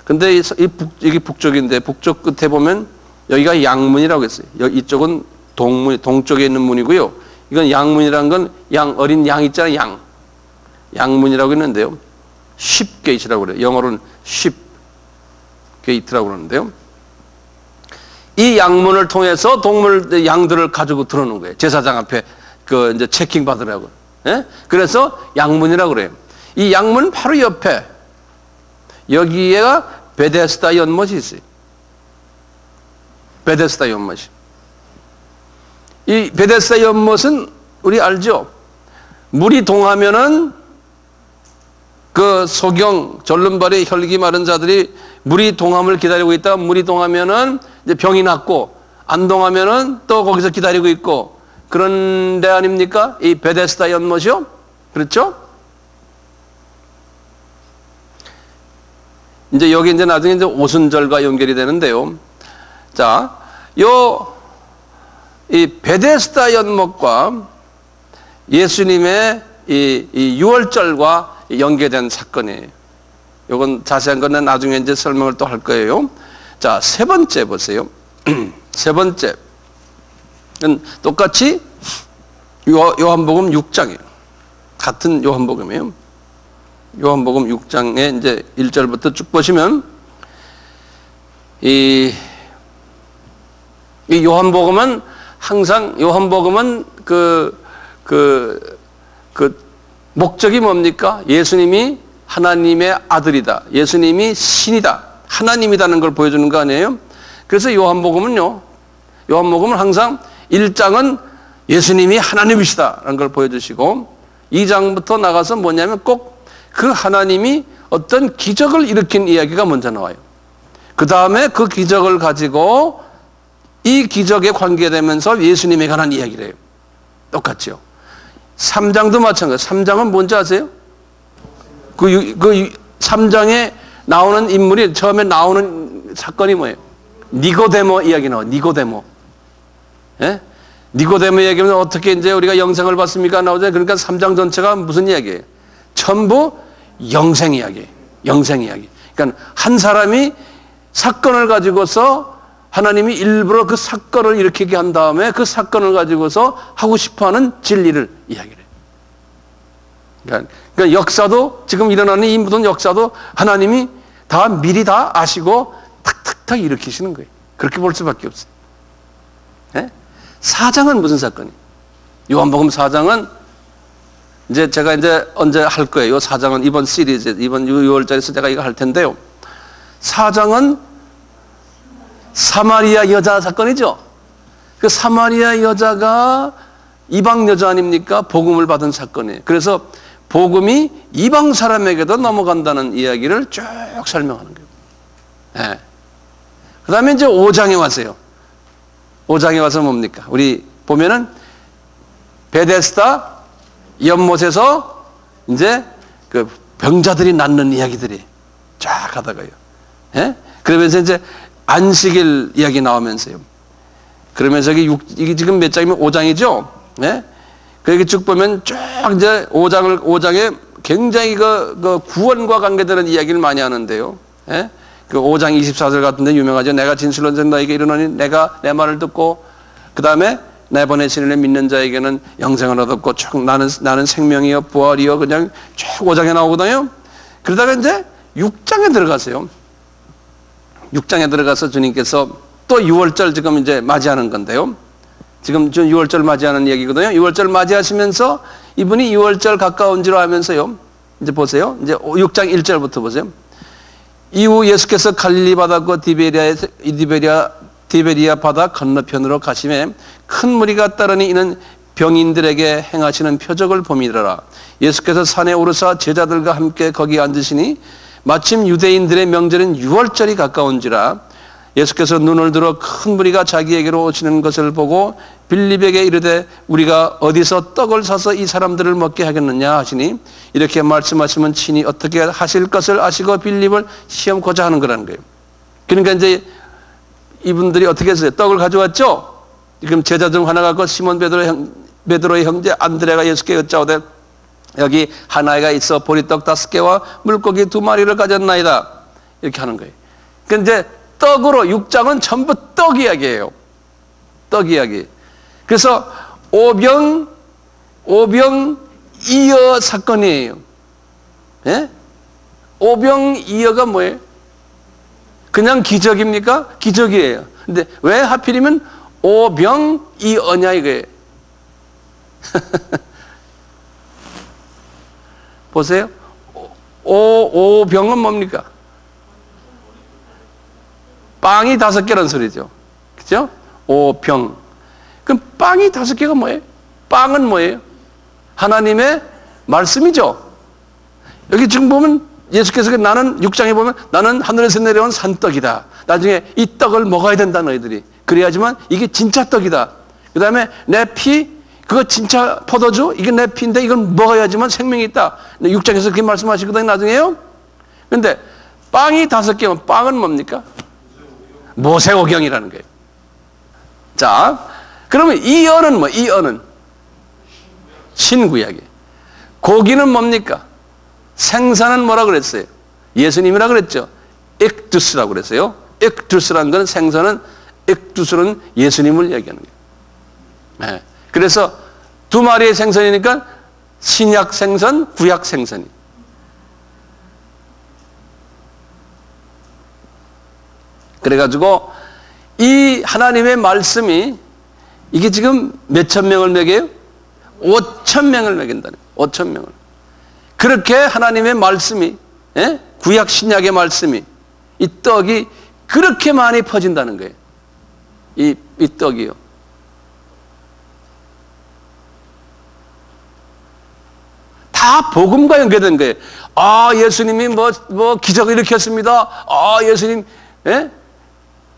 근데 이게 북쪽인데 북쪽 끝에 보면 여기가 양문이라고 했어요. 이쪽은 동쪽에 있는 문이고요. 이건 양문이라는 건 어린 양 있잖아요. 양문이라고 했는데요. 쉽게이트라고 그래요. 영어로는 쉽게이트라고 그러는데요. 이 양문을 통해서 양들을 가지고 들어오는 거예요. 제사장 앞에 이제 체킹 받으라고. 예? 그래서 양문이라고 그래요. 이 양문 바로 옆에 여기에가 베데스다 연못이 있어요. 베데스다 연못이. 이 베데스다 연못은 우리 알죠? 물이 동하면은 그 소경 절름발이 혈기 마른 자들이 물이 동함을 기다리고 있다가 물이 동하면은 이제 병이 낫고 안 동하면은 또 거기서 기다리고 있고 그런 데 아닙니까? 이 베데스다 연못이요? 그렇죠? 이제 여기 이제 나중에 이제 오순절과 연결이 되는데요. 자, 이 베데스다 연못과 예수님의 이 유월절과 연계된 사건이에요. 이건 자세한 거는 나중에 이제 설명을 또 할 거예요. 자, 세 번째 보세요. 세 번째. 똑같이 요한복음 6장이에요. 같은 요한복음이에요. 요한복음 6장에 이제 1절부터 쭉 보시면 이 요한복음은 항상 요한복음은 그 목적이 뭡니까? 예수님이 하나님의 아들이다. 예수님이 신이다. 하나님이라는 걸 보여주는 거 아니에요? 그래서 요한복음은 항상 1장은 예수님이 하나님이시다라는 걸 보여주시고 2장부터 나가서 뭐냐면 꼭 그 하나님이 어떤 기적을 일으킨 이야기가 먼저 나와요. 그 다음에 그 기적을 가지고 이 기적에 관계되면서 예수님에 관한 이야기를 해요. 똑같죠. 3장도 마찬가지. 3장은 뭔지 아세요? 그 3장에 나오는 인물이 처음에 나오는 사건이 뭐예요? 니고데모 이야기 나와요. 니고데모. 예? 니고데모 이야기는 어떻게 이제 우리가 영생을 받습니까? 나오죠. 그러니까 3장 전체가 무슨 이야기예요? 전부 영생 이야기예요. 영생 이야기. 그러니까 한 사람이 사건을 가지고서 하나님이 일부러 그 사건을 일으키게 한 다음에 그 사건을 가지고서 하고 싶어하는 진리를 이야기를 해요. 그러니까 역사도 지금 일어나는 이 모든 역사도 하나님이 다 미리 다 아시고 탁탁탁 일으키시는 거예요. 그렇게 볼 수밖에 없어요. 네? 4장은 무슨 사건이에요? 요한복음 4장은 이제 제가 이제 언제 할 거예요. 4장은 이번 시리즈, 이번 6월달에서 제가 이거 할 텐데요. 4장은 사마리아 여자 사건이죠. 그 사마리아 여자가 이방 여자 아닙니까? 복음을 받은 사건이에요. 그래서 복음이 이방 사람에게도 넘어간다는 이야기를 쭉 설명하는 거예요. 네. 그 다음에 이제 5장에 와서요. 5장에 와서 뭡니까? 우리 보면은 베데스다 연못에서 이제 그 병자들이 낫는 이야기들이 쫙 하다가요. 예? 그러면서 이제 안식일 이야기 나오면서요. 그러면서 이게 지금 몇 장이면 5장이죠? 예? 그렇게 쭉 보면 쭉 이제 5장에 굉장히 그 구원과 관계되는 이야기를 많이 하는데요. 예? 그 5장 24절 같은데 유명하죠. 내가 진실로 너에게 이르노니 내가 내 말을 듣고 그 다음에 내 보내신 이를 믿는 자에게는 영생을 얻었고 쭉 나는 생명이여 부활이여 그냥 쭉 5장에 나오거든요. 그러다가 이제 6장에 들어가세요. 6장에 들어가서 주님께서 또 6월절 지금 이제 맞이하는 건데요. 지금 6월절 맞이하는 얘기거든요. 6월절 맞이하시면서 이분이 6월절 가까운지로 하면서요. 이제 보세요. 이제 6장 1절부터 보세요. 이후 예수께서 갈릴리 바다과 디베리아 바다 건너편으로 가시매 큰 무리가 따르니 이는 병인들에게 행하시는 표적을 봄이더라. 예수께서 산에 오르사 제자들과 함께 거기 앉으시니 마침 유대인들의 명절인 6월절이 가까운지라 예수께서 눈을 들어 큰 무리가 자기에게로 오시는 것을 보고 빌립에게 이르되 우리가 어디서 떡을 사서 이 사람들을 먹게 하겠느냐 하시니 이렇게 말씀하시면 친히 어떻게 하실 것을 아시고 빌립을 시험코자 하는 거라는 거예요. 그러니까 이제 이분들이 어떻게 했어요? 떡을 가져왔죠? 지금 제자 중 하나 갖고 시몬 베드로의 형제 안드레가 예수께 여짜오되 여기 한 아이가 있어 보리떡 5개와 물고기 2마리를 가졌나이다. 이렇게 하는 거예요. 그러니까 이제 떡으로 6장은 전부 떡 이야기예요. 떡 이야기. 그래서 오병이어 사건이에요. 예? 오병이어가 뭐예요? 그냥 기적입니까? 기적이에요. 근데 왜 하필이면 오병이어냐 이거예요. 보세요. 오병은 뭡니까? 빵이 5개라는 소리죠. 그죠? 오병. 그럼 빵이 5개가 뭐예요? 빵은 뭐예요? 하나님의 말씀이죠. 여기 지금 보면 예수께서 나는 6장에 보면 나는 하늘에서 내려온 산떡이다. 나중에 이 떡을 먹어야 된다 너희들이. 그래야지만 이게 진짜 떡이다. 그 다음에 내 피, 그거 진짜 포도주, 이게 내 피인데 이건 먹어야지만 생명이 있다. 6장에서 그렇게 말씀하시거든요 나중에요. 그런데 빵이 5개면 빵은 뭡니까? 모세오경이라는 거예요. 자, 그러면 이 언은 뭐? 이 언은 신구약이에요. 고기는 뭡니까? 생선은 뭐라 그랬어요? 예수님이라 그랬죠. 엑두스라고 그랬어요. 엑두스라는 건 생선은 엑두스는 예수님을 얘기하는 거예요. 네. 그래서 두 마리의 생선이니까 신약 생선, 구약 생선이. 그래가지고 이 하나님의 말씀이 이게 지금 몇천 명을 먹여요? 5천 명을 먹인다는 거예요. 5천 명을. 그렇게 하나님의 말씀이, 예? 구약 신약의 말씀이, 이 떡이 그렇게 많이 퍼진다는 거예요. 이 떡이요. 다 복음과 연결된 거예요. 아, 예수님이 뭐 기적을 일으켰습니다. 아, 예수님, 예?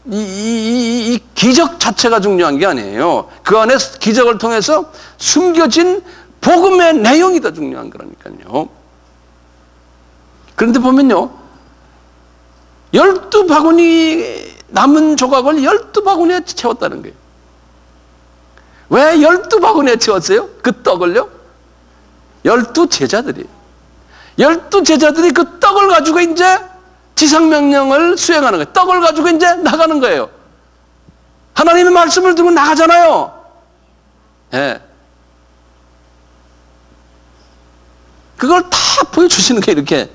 이 기적 자체가 중요한 게 아니에요. 그 안에 기적을 통해서 숨겨진 복음의 내용이 더 중요한 거라니까요. 그런데 보면요, 12바구니 남은 조각을 12바구니에 채웠다는 거예요. 왜 12바구니에 채웠어요? 그 떡을요? 12제자들이에요. 12제자들이 그 떡을 가지고 이제 지상명령을 수행하는 거예요. 떡을 가지고 이제 나가는 거예요. 하나님의 말씀을 들고 나가잖아요. 예. 그걸 다 보여주시는 게 이렇게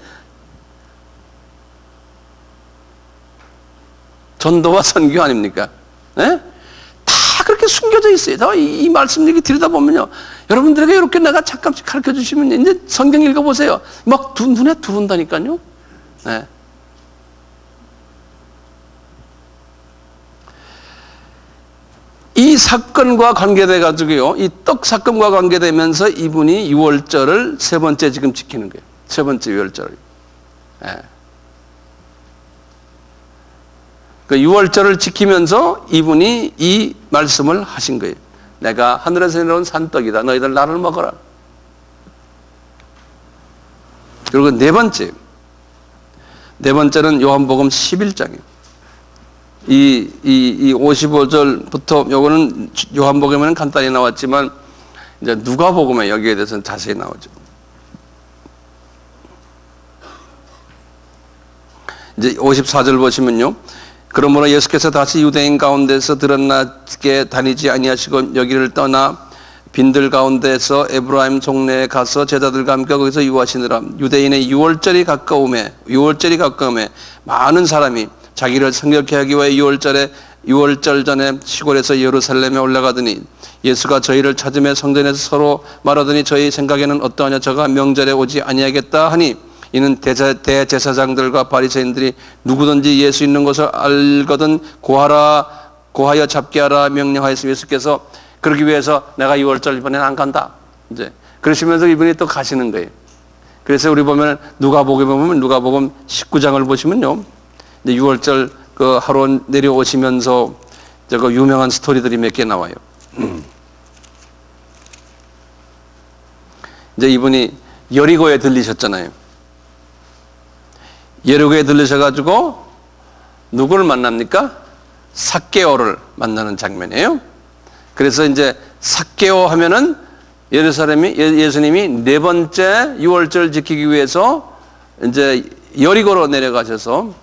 전도와 선교 아닙니까? 예? 다 그렇게 숨겨져 있어요. 이 말씀 얘기 들여다보면요. 여러분들에게 이렇게 내가 잠깐씩 가르쳐 주시면 이제 성경 읽어보세요. 막 눈에 들어온다니까요. 예. 이 사건과 관계돼 가지고요, 이 떡 사건과 관계되면서 이분이 유월절을 세 번째 지금 지키는 거예요. 세 번째 유월절을. 예. 그 유월절을 지키면서 이분이 이 말씀을 하신 거예요. 내가 하늘에서 내려온 산떡이다. 너희들 나를 먹어라. 그리고 네 번째는 요한복음 11장이에요. 이 55절부터 요거는 요한복음에는 간단히 나왔지만 이제 누가복음에 여기에 대해서는 자세히 나오죠. 이제 54절 보시면요. 그러므로 예수께서 다시 유대인 가운데서 드러나게 다니지 아니하시고 여기를 떠나 빈들 가운데서 에브라임 종래에 가서 제자들과 함께 거기서 유하시느라. 유대인의 유월절이 가까움에 많은 사람이 자기를 성결케 하기 위해 유월절 전에 시골에서 예루살렘에 올라가더니 예수가 저희를 찾음에 성전에서 서로 말하더니 저희 생각에는 어떠하냐 저가 명절에 오지 아니하겠다 하니 이는 대제사장들과 바리새인들이 누구든지 예수 있는 것을 알거든 고하여 잡게 하라 명령하였으니 예수께서 그러기 위해서 내가 유월절 이번에는 안 간다. 이제 그러시면서 이분이 또 가시는 거예요. 그래서 우리 보면 누가복음 19장을 보시면요. 이제 6월절 그 하루 내려오시면서 저거 유명한 스토리들이 몇 개 나와요. 이제 이분이 여리고에 들리셨잖아요. 여리고에 들리셔가지고 누구를 만납니까? 삭개오를 만나는 장면이에요. 그래서 이제 삭개오 하면은 예수님이 네 번째 6월절 지키기 위해서 이제 여리고로 내려가셔서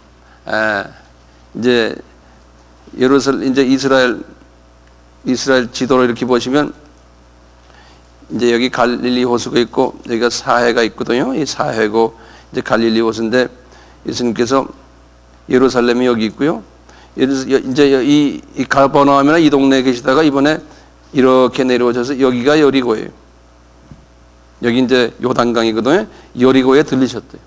이제 이제 이스라엘 지도로 이렇게 보시면 이제 여기 갈릴리 호수가 있고 여기가 사해가 있거든요. 이 사해고 이제 갈릴리 호수인데 예수님께서 예루살렘이 여기 있고요. 이제 이 가버나움이나 이 동네에 계시다가 이번에 이렇게 내려오셔서 여기가 여리고예요. 여기 이제 요단강이거든요. 여리고에 들리셨대요.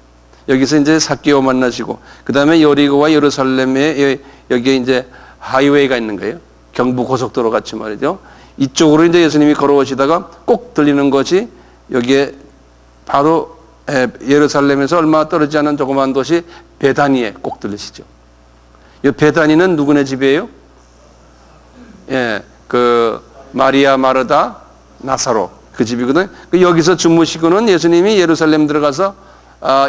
여기서 이제 삭개오 만나시고 그 다음에 여리고와 예루살렘에 여기에 이제 하이웨이가 있는 거예요. 경부 고속도로 같이 말이죠. 이쪽으로 이제 예수님이 걸어오시다가 꼭 들리는 것이 여기에 바로 예루살렘에서 얼마 떨어지지 않은 조그만 도시 베다니에 꼭 들리시죠. 이 베다니는 누구네 집이에요? 예, 그 마리아, 마르다, 나사로 그 집이거든요. 여기서 주무시고는 예수님이 예루살렘 들어가서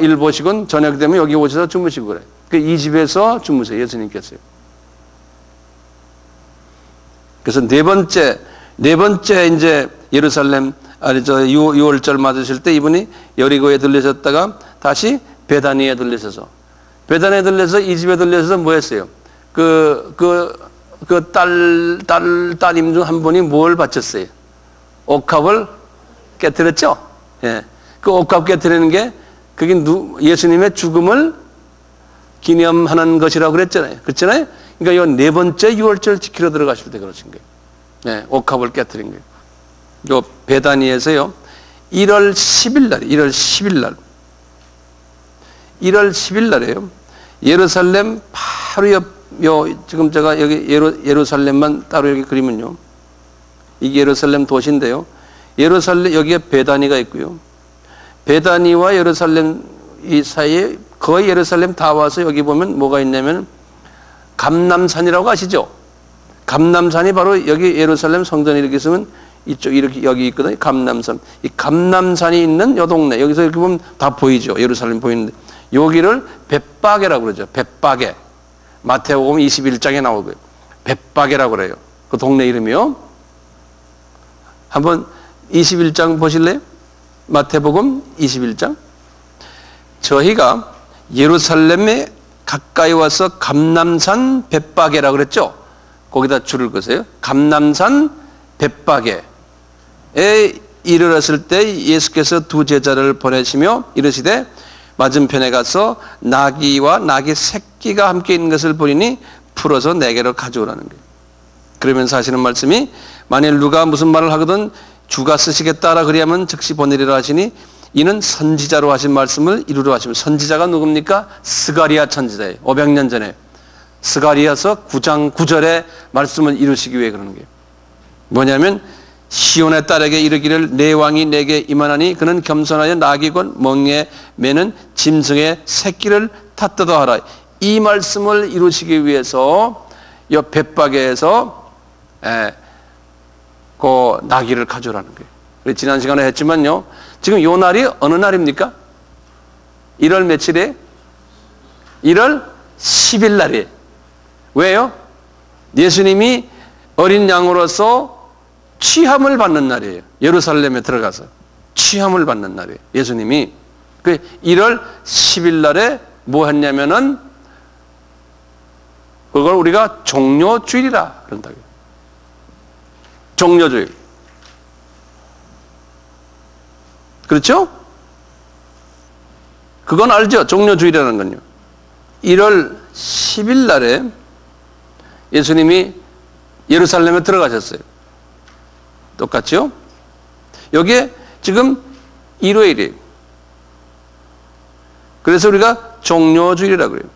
일 보시곤 저녁 되면 여기 오셔서 주무시고 그래. 이 집에서 주무세요. 예수님께서요. 그래서 네 번째 이제 예루살렘 아니 저 유월절 맞으실 때 이분이 여리고에 들리셨다가 다시 베다니에 들리셔서 베다니에 들려서 이 집에 들려서 뭐 했어요? 따님 중 한 분이 뭘 바쳤어요? 옥합을 깨뜨렸죠? 예. 그 옥합 깨뜨리는 게 그게 예수님의 죽음을 기념하는 것이라고 그랬잖아요. 그렇잖아요? 그러니까 이 네 번째 유월절 지키러 들어가실 때 그러신 거예요. 예, 옥합을 깨뜨린 거예요. 요 베다니에서요. 1월 10일 날, 1월 10일 날이에요. 예루살렘 바로 옆, 지금 제가 여기 예루살렘만 따로 여기 그리면요. 이게 예루살렘 도시인데요. 예루살렘, 여기에 베다니가 있고요. 베다니와 예루살렘 이 사이에 거의 예루살렘 다 와서 여기 보면 뭐가 있냐면 감람산이라고 아시죠? 감람산이 바로 여기 예루살렘 성전이 이렇게 있으면 이쪽 이렇게 여기 있거든요. 감람산. 이 감람산이 있는 요 동네. 여기서 이렇게 보면 다 보이죠. 예루살렘 보이는데. 여기를 벳바게라고 그러죠. 벳바게. 마태복음 21장에 나오고요. 벳바게라고 그래요. 그 동네 이름이요. 한번 21장 보실래요? 마태복음 21장. 저희가 예루살렘에 가까이 와서 감람산 벳바게라고 그랬죠. 거기다 줄을 그으세요. 감람산 벳바게에 이르렀을 때 예수께서 두 제자를 보내시며 이르시되 맞은편에 가서 나귀와 나귀 새끼가 함께 있는 것을 보리니 풀어서 내게로 가져오라는 거예요. 그러면서 하시는 말씀이 만일 누가 무슨 말을 하거든 주가 쓰시겠다라 그리하면 즉시 보내리라 하시니 이는 선지자로 하신 말씀을 이루려 하시면 선지자가 누굽니까? 스가랴 선지자예요. 500년 전에 스가랴서 9장 9절의 말씀을 이루시기 위해 그러는 거예요. 뭐냐면 시온의 딸에게 이르기를 내 왕이 내게 임하나니 그는 겸손하여 나귀건 멍에 매는 짐승의 새끼를 탔다도 하라. 이 말씀을 이루시기 위해서 이 벳바게에서 그 나귀를 가져오라는 거예요. 우리 지난 시간에 했지만요. 지금 요 날이 어느 날입니까? 1월 며칠에? 1월 10일 날이에요. 왜요? 예수님이 어린 양으로서 취함을 받는 날이에요. 예루살렘에 들어가서 취함을 받는 날이에요. 예수님이 그 1월 10일 날에 뭐 했냐면은 그걸 우리가 종료주일이라 그런다고요. 종료주일. 그렇죠? 그건 알죠? 종료주일이라는 건요. 1월 10일 날에 예수님이 예루살렘에 들어가셨어요. 똑같죠? 여기에 지금 일요일이에요. 그래서 우리가 종료주일이라고 그래요.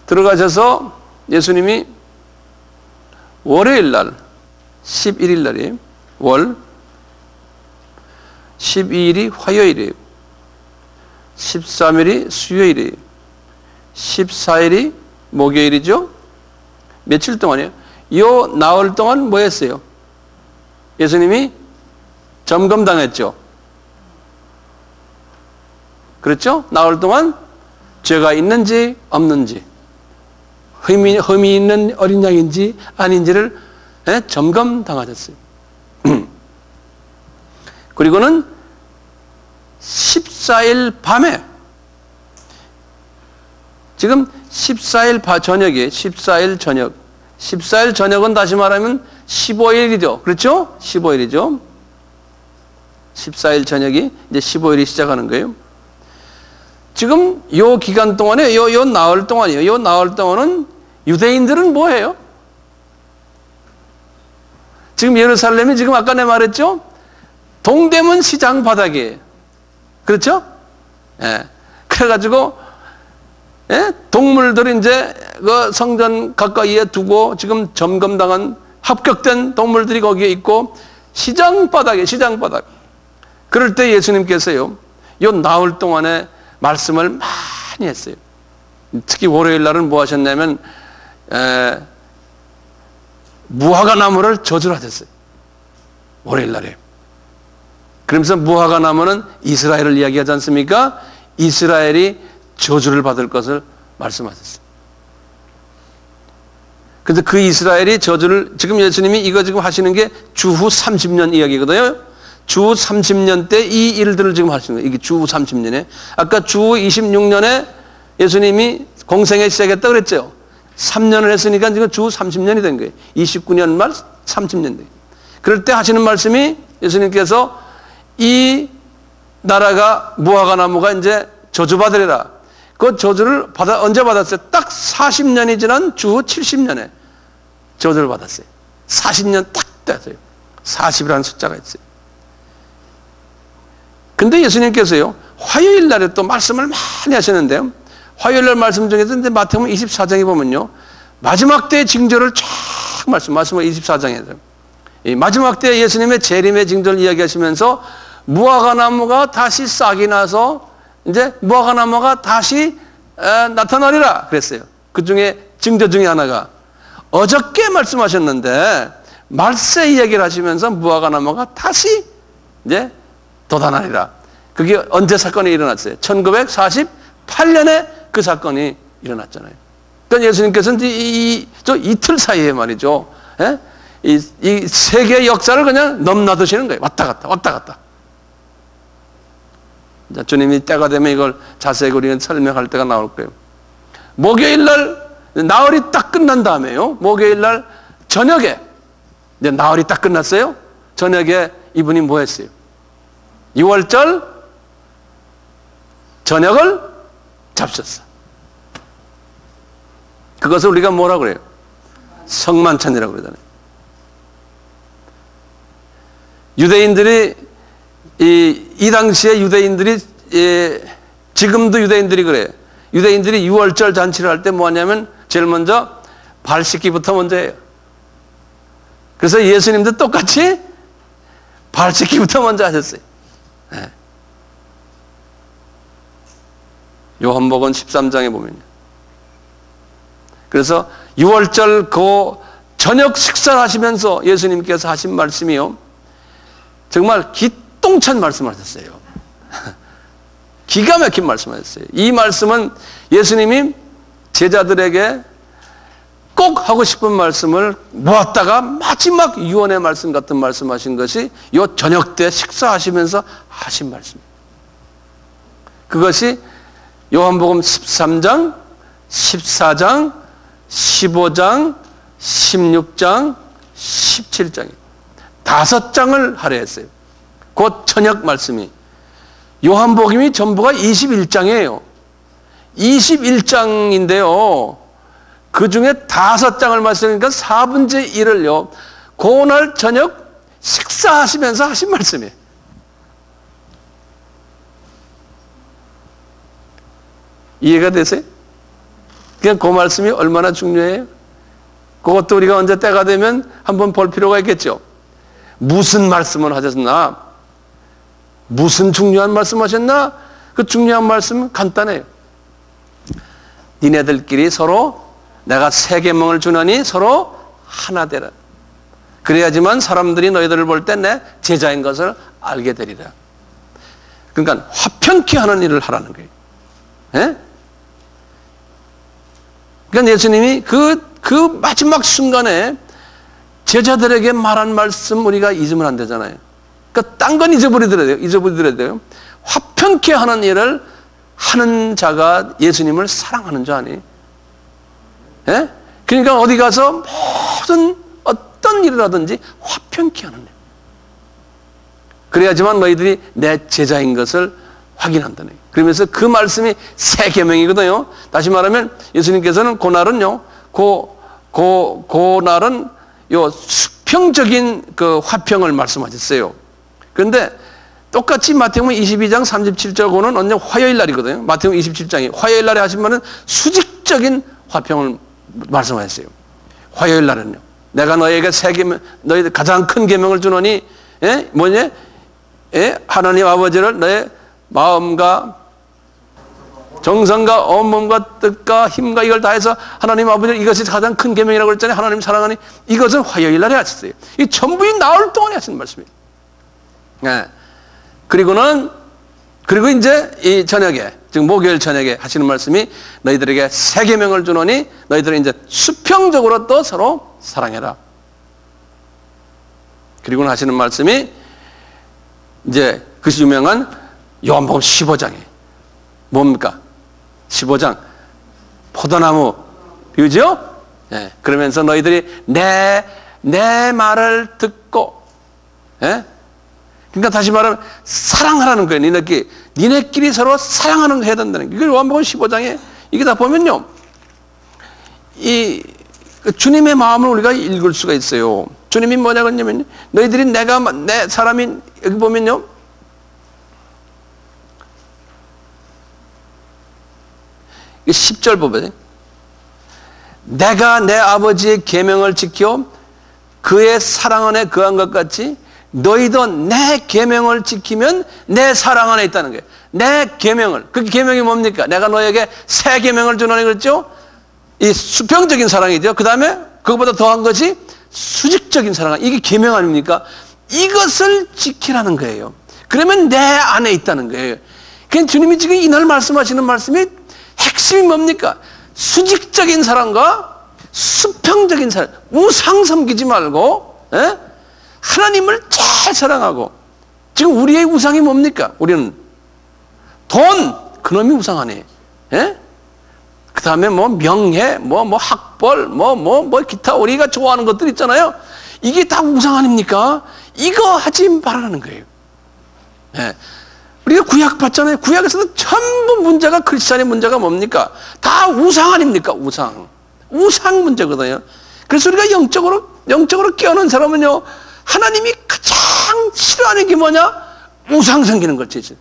들어가셔서 예수님이 월요일 날 11일 날이에요. 월 12일이 화요일이에요. 13일이 수요일이에요. 14일이 목요일이죠. 며칠 동안이에요? 요 나흘 동안 뭐 했어요? 예수님이 점검당했죠. 그렇죠? 나흘 동안 죄가 있는지 없는지 흠이 있는 어린 양인지 아닌지를 점검당하셨어요. 그리고는 14일 밤에 지금 14일 저녁에 14일 저녁 14일 저녁은 다시 말하면 15일이죠. 그렇죠? 15일이죠. 14일 저녁이 이제 15일이 시작하는 거예요. 지금 요 기간 동안에 요 나흘 동안이에요. 요 나흘 동안은 유대인들은 뭐 해요? 지금 예루살렘이 지금 아까 내가 말했죠? 동대문 시장 바닥이에요. 그렇죠? 예. 그래가지고 동물들이 이제 그 성전 가까이에 두고 지금 점검당한 합격된 동물들이 거기에 있고 시장 바닥에 그럴 때 예수님께서요 요 나흘 동안에 말씀을 많이 했어요. 특히 월요일 날은 뭐 하셨냐면 무화과 나무를 저주를 하셨어요. 월요일 날에. 그러면서 무화과 나무는 이스라엘을 이야기하지 않습니까? 이스라엘이 저주를 받을 것을 말씀하셨어요. 그래서 그 이스라엘이 저주를, 지금 예수님이 이거 지금 하시는 게 주후 30년 이야기거든요. 주후 30년 때 이 일들을 지금 하시는 거예요. 이게 주후 30년에. 아까 주후 26년에 예수님이 공생애 시작했다고 그랬죠. 3년을 했으니까 지금 주후 30년이 된 거예요. 29년 말 30년 돼. 그럴 때 하시는 말씀이 예수님께서 이 나라가 무화과 나무가 이제 저주받으리라. 그 저주를 언제 받았어요? 딱 40년이 지난 주후 70년에 저주를 받았어요. 40년 딱 됐어요. 40이라는 숫자가 있어요. 근데 예수님께서요, 화요일 날에 또 말씀을 많이 하시는데요. 화요일 날 말씀 중에서 이제 마태복음 24장에 보면요, 마지막 때의 징조를 쫙 말씀을 24장에서. 이 마지막 때 예수님의 재림의 징조를 이야기하시면서 무화과 나무가 다시 싹이 나서 이제 무화과 나무가 다시 나타나리라 그랬어요. 그 중에 징조 중에 하나가 어저께 말씀하셨는데 말세 이야기를 하시면서 무화과 나무가 다시 이제 돋아나리라. 그게 언제 사건이 일어났어요? 1948년에 그 사건이 일어났잖아요. 그러니까 예수님께서는 저 이틀 사이에 말이죠, 예? 이 세계의 역사를 그냥 넘나드시는 거예요. 왔다 갔다 왔다 갔다. 자, 주님이 때가 되면 이걸 자세히 우리는 설명할 때가 나올 거예요. 목요일 날 나흘이 딱 끝난 다음에요, 목요일 날 저녁에 이제 나흘이 딱 끝났어요. 저녁에 이분이 뭐 했어요? 6월절 저녁을 잡셨어. 그것을 우리가 뭐라고 그래요? 성만찬이라고 그러잖아요. 유대인들이 이 당시에 유대인들이, 지금도 유대인들이 그래요. 유대인들이 6월절 잔치를 할 때 뭐 하냐면 제일 먼저 발 씻기부터 먼저 해요. 그래서 예수님도 똑같이 발 씻기부터 먼저 하셨어요. 네. 요한복음 13장에 보면요. 그래서 6월절 그 저녁 식사를 하시면서 예수님께서 하신 말씀이요, 정말 기똥찬 말씀을 하셨어요. 기가 막힌 말씀을 하셨어요. 이 말씀은 예수님이 제자들에게 꼭 하고 싶은 말씀을 모았다가 마지막 유언의 말씀 같은 말씀하신 것이 요 저녁 때 식사하시면서 하신 말씀. 그것이 요한복음 13장, 14장, 15장, 16장, 17장이에요. 5장을 할애했어요. 그 저녁 말씀이. 요한복음이 전부가 21장이에요. 21장인데요. 그 중에 5장을 말씀하니까 4분의 1을요, 그날 저녁 식사하시면서 하신 말씀이에요. 이해가 되세요? 그냥 그 말씀이 얼마나 중요해요? 그것도 우리가 언제 때가 되면 한번 볼 필요가 있겠죠. 무슨 말씀을 하셨나? 무슨 중요한 말씀 하셨나? 그 중요한 말씀은 간단해요. 니네들끼리 서로 내가 새 계명을 주노니 서로 하나 되라. 그래야지만 사람들이 너희들을 볼 때 내 제자인 것을 알게 되리라. 그러니까 화평케 하는 일을 하라는 거예요. 예? 그러니까 예수님이 그 마지막 순간에 제자들에게 말한 말씀 우리가 잊으면 안 되잖아요. 그러니까 딴 건 잊어버리더라도 돼요. 화평케 하는 일을 하는 자가 예수님을 사랑하는 자 아니에요? 예? 그러니까 어디 가서 모든 어떤 일을 하든지 화평케 하는 일. 그래야지만 너희들이 내 제자인 것을 확인한다는 거예요. 그러면서 그 말씀이 새 계명이거든요. 다시 말하면 예수님께서는 그날은요, 그날은 요 수평적인 그 화평을 말씀하셨어요. 그런데 똑같이 마태복음 22장 37절고는 언제 화요일 날이거든요. 마태복음 27장이 화요일 날에 하시면은 수직적인 화평을 말씀하셨어요. 화요일 날은요, 내가 너에게 새 계명, 너희들 가장 큰 계명을 주노니, 예? 뭐냐? 예? 하나님 아버지를 너의 마음과 정성과 온몸과 뜻과 힘과 이걸 다해서 하나님 아버지를, 이것이 가장 큰 계명이라고 그랬잖아요. 하나님 사랑하니, 이것은 화요일 날에 하셨어요. 이 전부 나흘 동안에 하신 말씀이에요. 네. 그리고는 그리고 이제 이 저녁에, 즉 목요일 저녁에 하시는 말씀이 너희들에게 새 계명을 주노니 너희들은 이제 수평적으로 또 서로 사랑해라. 그리고는 하시는 말씀이 이제 그 유명한 요한복음 15장에 뭡니까? 15장 포도나무 비유죠? 예, 그러면서 너희들이 내 말을 듣고, 예? 그러니까 다시 말하면 사랑하라는 거예요. 니네끼리 서로 사랑하는 거 해야 된다는 거예요. 이걸 요한복음 15장에 이게 다 보면요, 이 주님의 마음을 우리가 읽을 수가 있어요. 주님이 뭐냐고 하냐면 너희들이 내 사람이, 여기 보면요, 이 10절 보면 내가 내 아버지의 계명을 지켜 그의 사랑 안에 거한 것 같이 너희도 내 계명을 지키면 내 사랑 안에 있다는 거예요. 내 계명을, 그 계명이 뭡니까? 내가 너에게 새 계명을 주노니 그랬죠? 이 수평적인 사랑이죠. 그 다음에 그것보다 더한 것이 수직적인 사랑. 이게 계명 아닙니까? 이것을 지키라는 거예요. 그러면 내 안에 있다는 거예요. 그러니까 주님이 지금 이날 말씀하시는 말씀이 핵심이 뭡니까? 수직적인 사랑과 수평적인 사랑. 우상 섬기지 말고, 예? 하나님을 잘 사랑하고. 지금 우리의 우상이 뭡니까? 우리는 돈, 그놈이 우상 아니에요. 예? 그 다음에 뭐 명예, 뭐 학벌, 뭐 기타 우리가 좋아하는 것들 있잖아요. 이게 다 우상 아닙니까? 이거 하지 말라는 거예요. 예. 우리가 구약 봤잖아요. 구약에서도 전부 문제가, 크리스찬의 문제가 뭡니까? 다 우상 아닙니까? 우상 문제거든요. 그래서 우리가 영적으로 깨어난 사람은요, 하나님이 가장 싫어하는 게 뭐냐? 우상 섬기는 거지.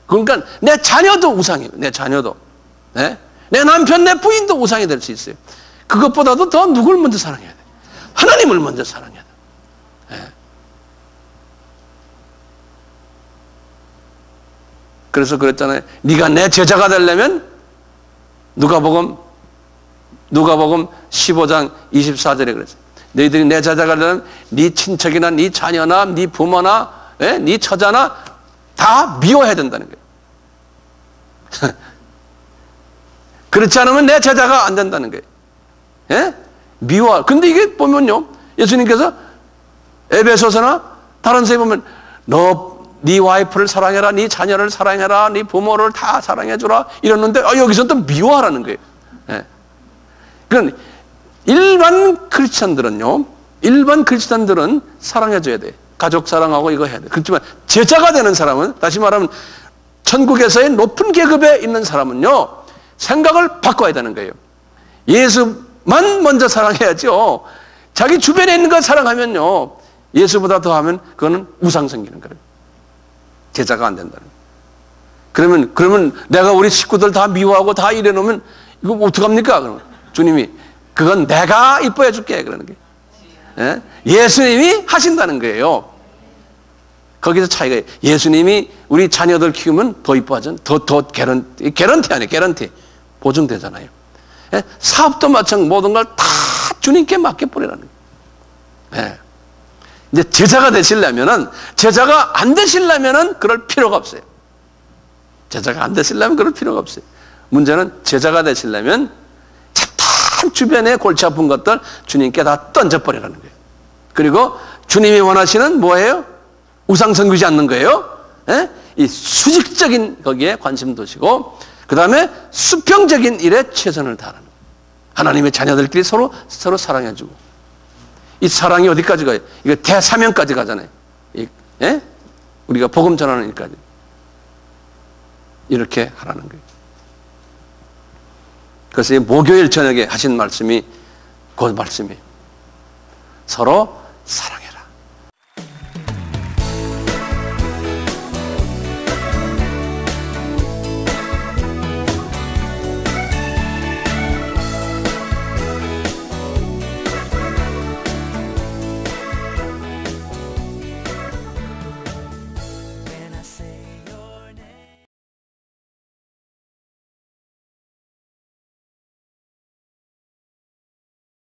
그러니까 내 자녀도 우상이에요. 내 자녀도. 네? 내 남편, 내 부인도 우상이 될 수 있어요. 그것보다도 더 누굴 먼저 사랑해야 돼? 하나님을 먼저 사랑해야 돼. 네. 그래서 그랬잖아요. 네가 내 제자가 되려면 누가복음 15장 24절에 그랬어요. 너희들이 내 제자가 되려면 네 친척이나 네 자녀나 네 부모나, 예? 네 처자나 다 미워해야 된다는 거예요. 그렇지 않으면 내 제자가 안 된다는 거예요. 예? 미워. 근데 이게 보면요, 예수님께서 에베소서나 다른 데 보면 네 와이프를 사랑해라, 네 자녀를 사랑해라, 네 부모를 다 사랑해주라 이랬는데 여기서 또 미워하라는 거예요. 예. 그러니까 일반 크리스찬들은 사랑해줘야 돼. 가족 사랑하고 이거 해야 돼. 그렇지만 제자가 되는 사람은, 다시 말하면 천국에서의 높은 계급에 있는 사람은요, 생각을 바꿔야 되는 거예요. 예수만 먼저 사랑해야죠. 자기 주변에 있는 걸 사랑하면요, 예수보다 더하면 그거는 우상 섬기는 거예요. 제자가 안 된다는 거예요. 그러면 내가 우리 식구들 다 미워하고 다 이래 놓으면 이거 어떡합니까? 그러면 주님이 그건 내가 이뻐해 줄게 그러는 거예요. 예? 예수님이 하신다는 거예요. 거기서 차이가 있어요. 예수님이 우리 자녀들 키우면 더 이뻐하죠. 더 개런티 아니에요. 개런티. 보증되잖아요. 예? 사업도 마찬가지, 모든 걸 다 주님께 맡겨버리라는 거예요. 예. 이제 제자가 안 되시려면은 그럴 필요가 없어요. 제자가 안 되시려면 그럴 필요가 없어요. 문제는 제자가 되시려면 다 주변에 골치 아픈 것들 주님께 다 던져버리라는 거예요. 그리고 주님이 원하시는 뭐예요? 우상 섬기지 않는 거예요. 예? 이 수직적인 거기에 관심 두시고, 그 다음에 수평적인 일에 최선을 다하는 거예요. 하나님의 자녀들끼리 서로 사랑해주고. 이 사랑이 어디까지 가요? 이거 대사명까지 가잖아요. 예? 우리가 복음 전하는 일까지. 이렇게 하라는 거예요. 그래서 이 목요일 저녁에 하신 말씀이 그 말씀이에요. 서로 사랑.